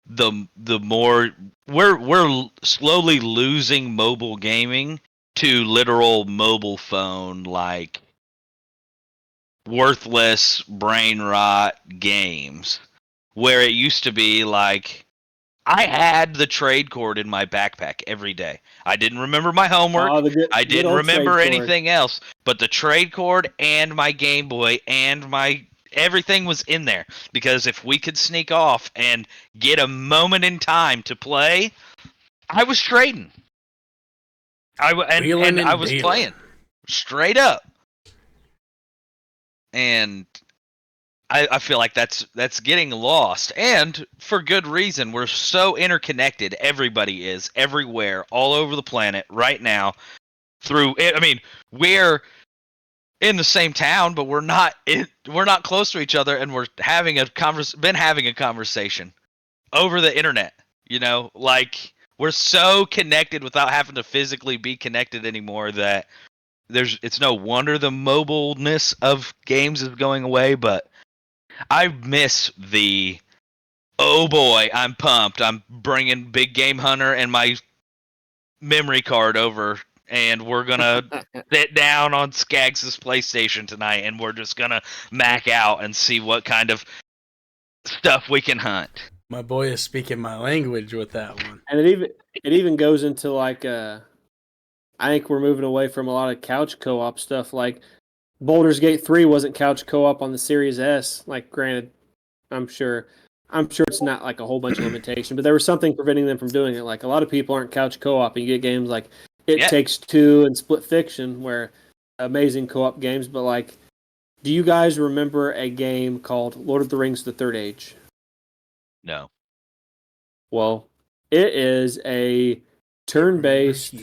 the more we're slowly losing mobile gaming to literal mobile phone like worthless brain rot games, where it used to be like I had the trade cord in my backpack every day. I didn't remember my homework. Oh, I good didn't old remember trade cord. anything else, but the trade cord and my Game Boy and my everything was in there, because if we could sneak off and get a moment in time to play, I was trading. And I was dealing. playing straight up. And I feel like that's getting lost, and for good reason. We're so interconnected. Everybody is everywhere, all over the planet right now. We're in the same town, but we're not close to each other, and we're having been having a conversation over the internet. Like we're so connected without having to physically be connected anymore that it's no wonder the mobileness of games is going away, but I miss the, oh boy, I'm pumped. I'm bringing Big Game Hunter and my memory card over, and we're going to sit down on Skaggs' PlayStation tonight, and we're just going to mac out and see what kind of stuff we can hunt. My boy is speaking my language with that one. And it even goes into like I think we're moving away from a lot of couch co-op stuff. Like Baldur's Gate 3 wasn't couch co-op on the Series S. Like, granted, I'm sure it's not like a whole bunch of limitation, but there was something preventing them from doing it. Like a lot of people aren't couch co-op, and you get games like It Takes Two and Split Fiction, where amazing co-op games. But like, do you guys remember a game called Lord of the Rings: The Third Age? No. Well, it is a turn-based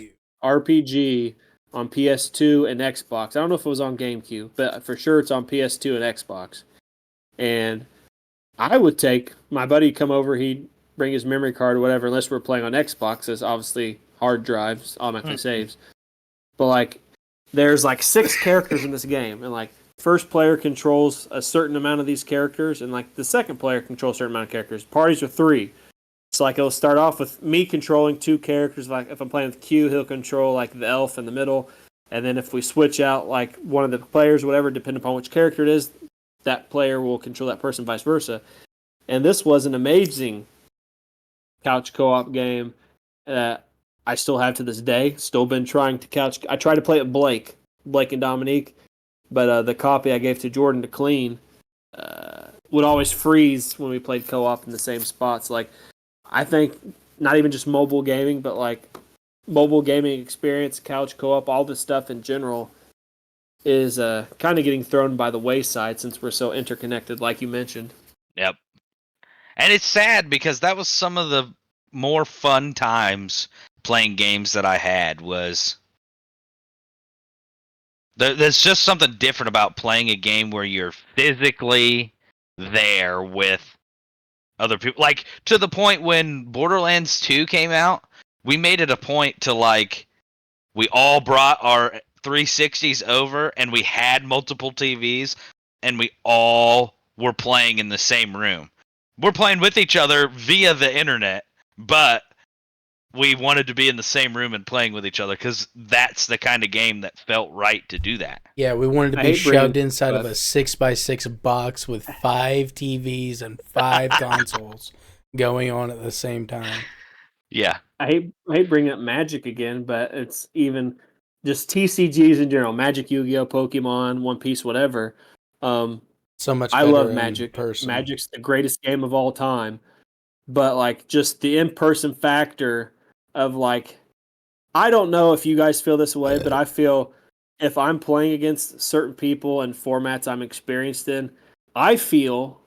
RPG on PS2 and Xbox. I don't know if it was on GameCube, but for sure it's on PS2 and Xbox. And I would take my buddy come over, he'd bring his memory card or whatever, unless we're playing on Xbox. There's obviously hard drives, automatically saves. But like, there's like 6 characters in this game, and like, first player controls a certain amount of these characters, and like the second player controls a certain amount of characters. Parties are 3. So like, it'll start off with me controlling 2 characters. Like if I'm playing with Q, he'll control like the elf in the middle. And then if we switch out like one of the players, whatever, depending upon which character it is, that player will control that person, vice versa. And this was an amazing couch co-op game that I still have to this day. Still been trying to I tried to play it with Blake and Dominique, but the copy I gave to Jordan to clean would always freeze when we played co-op in the same spots. Like, I think not even just mobile gaming, but like mobile gaming experience, couch co-op, all this stuff in general is kind of getting thrown by the wayside since we're so interconnected, like you mentioned. Yep. And it's sad because that was some of the more fun times playing games that I had. Was there's just something different about playing a game where you're physically there with other people. Like, to the point when Borderlands 2 came out, we made it a point to, like, we all brought our 360s over, and we had multiple TVs, and we all were playing in the same room. We're playing with each other via the internet, but we wanted to be in the same room and playing with each other because that's the kind of game that felt right to do that. Yeah, we wanted to be shoved inside of a 6x6 box with 5 TVs and 5 consoles going on at the same time. Yeah. I hate bringing up Magic again, but it's even just TCGs in general. Magic, Yu-Gi-Oh, Pokemon, One Piece, whatever. So much I better love in Magic. person. Magic's the greatest game of all time. But like, just the in-person factor of like, I don't know if you guys feel this way, but I feel if I'm playing against certain people and formats I'm experienced in, I feel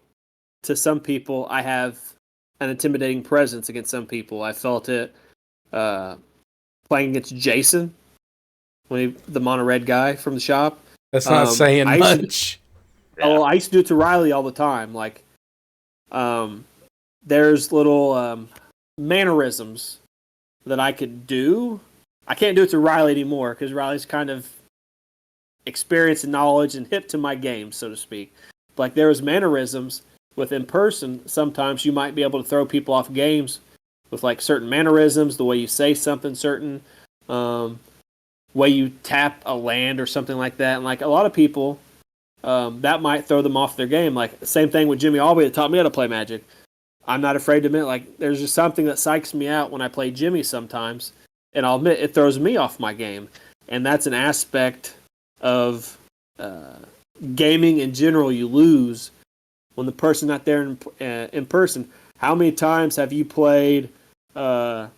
to some people I have an intimidating presence against some people. I felt it playing against Jason, the mono red guy from the shop. That's not saying much. I used to do it to Riley all the time. Like, there's little mannerisms that I could do. I can't do it to Riley anymore because Riley's kind of experienced and knowledge and hip to my game, so to speak. Like there was mannerisms with in person. Sometimes you might be able to throw people off games with like certain mannerisms, the way you say something, certain way you tap a land or something like that. And like a lot of people, that might throw them off their game. Like same thing with Jimmy Albee that taught me how to play Magic. I'm not afraid to admit, like there's just something that psychs me out when I play Jimmy sometimes, and I'll admit it throws me off my game. And that's an aspect of gaming in general you lose when the person's not there in person. How many times have you played a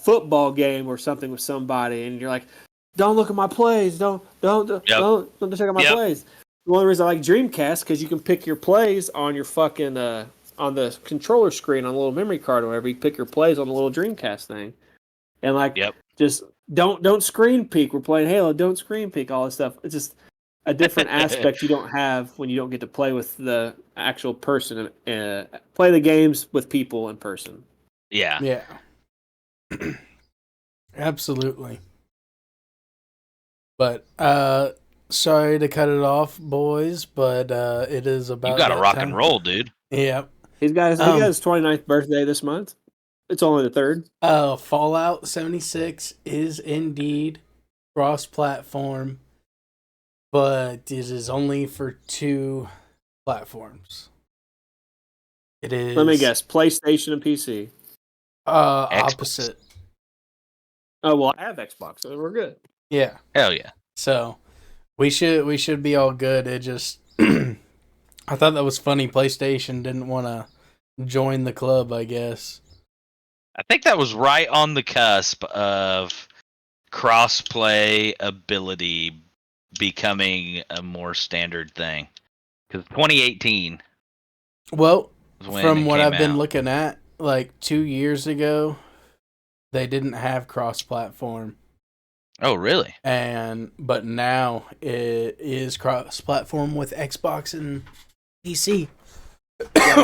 football game or something with somebody, and you're like, "Don't look at my plays. Don't check out my plays." One of the reasons I like Dreamcast because you can pick your plays on your fucking on the controller screen on a little memory card or whatever. You pick your plays on the little Dreamcast thing, and like just don't screen peek. We're playing Halo. Don't screen peek. All this stuff. It's just a different aspect you don't have when you don't get to play with the actual person. Play the games with people in person. Yeah. Absolutely. But sorry to cut it off, boys, but it is about you got to rock time. and roll, dude. Yeah. He got his 29th birthday this month. It's only the 3rd. Fallout 76 is indeed cross-platform, but it is only for 2 platforms. It is. Let me guess. PlayStation and PC. Opposite. Oh well, I have Xbox, so we're good. Yeah. Hell yeah. So we should be all good. It just I thought that was funny. PlayStation didn't want to join the club, I guess. I think that was right on the cusp of cross-play ability becoming a more standard thing. Because 2018. Well, from what I've been out. looking at, like 2 years ago, they didn't have cross-platform. Oh, really? But now it is cross-platform with Xbox and PC,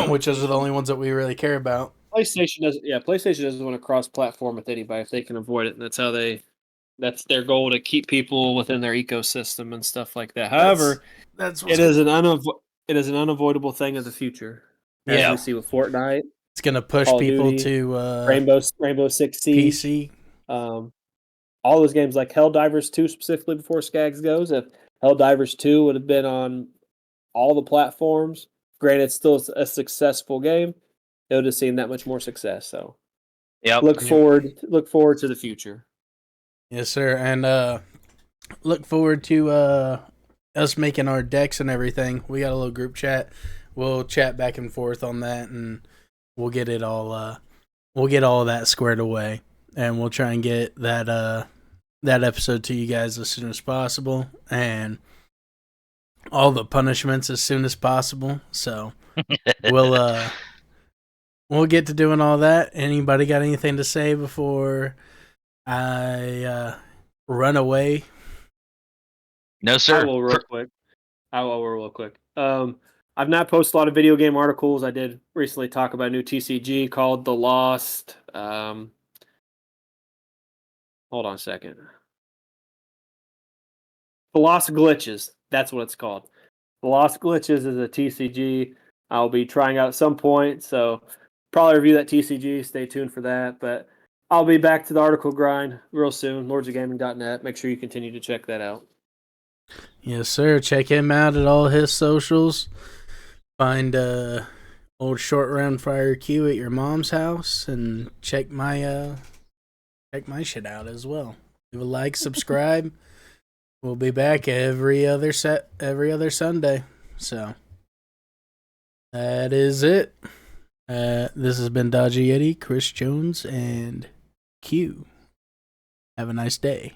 which are the only ones that we really care about. PlayStation doesn't want to cross-platform with anybody if they can avoid it, and that's their goal to keep people within their ecosystem and stuff like that. However, it is an unavoidable thing of the future. As we see with Fortnite, it's going to push Call people Duty, to Rainbow Six Siege, PC. All those games like Helldivers 2 specifically before Skags goes. If Helldivers 2 would have been on all the platforms, granted it's still a successful game, it would have seen that much more success. So look forward to the future. Yes, sir. And look forward to us making our decks and everything. We got a little group chat. We'll chat back and forth on that, and we'll get it all we'll get all of that squared away. And we'll try and get that episode to you guys as soon as possible, and all the punishments as soon as possible. So we'll get to doing all that. Anybody got anything to say before I run away? No, sir. I will real quick. I've not posted a lot of video game articles. I did recently talk about a new TCG called The Lost. Hold on a second. The Lost Glitches. That's what it's called. The Lost Glitches is a TCG I'll be trying out at some point, so probably review that TCG. Stay tuned for that. But I'll be back to the article grind real soon. lordsofgaming.net. Make sure you continue to check that out. Yes, sir. Check him out at all his socials. Find old Short Round Fire Q at your mom's house, and check my shit out as well. Leave a like, subscribe. We'll be back every other Sunday. So that is it. This has been Dodgy Yeti, Chris Jones, and Q. Have a nice day.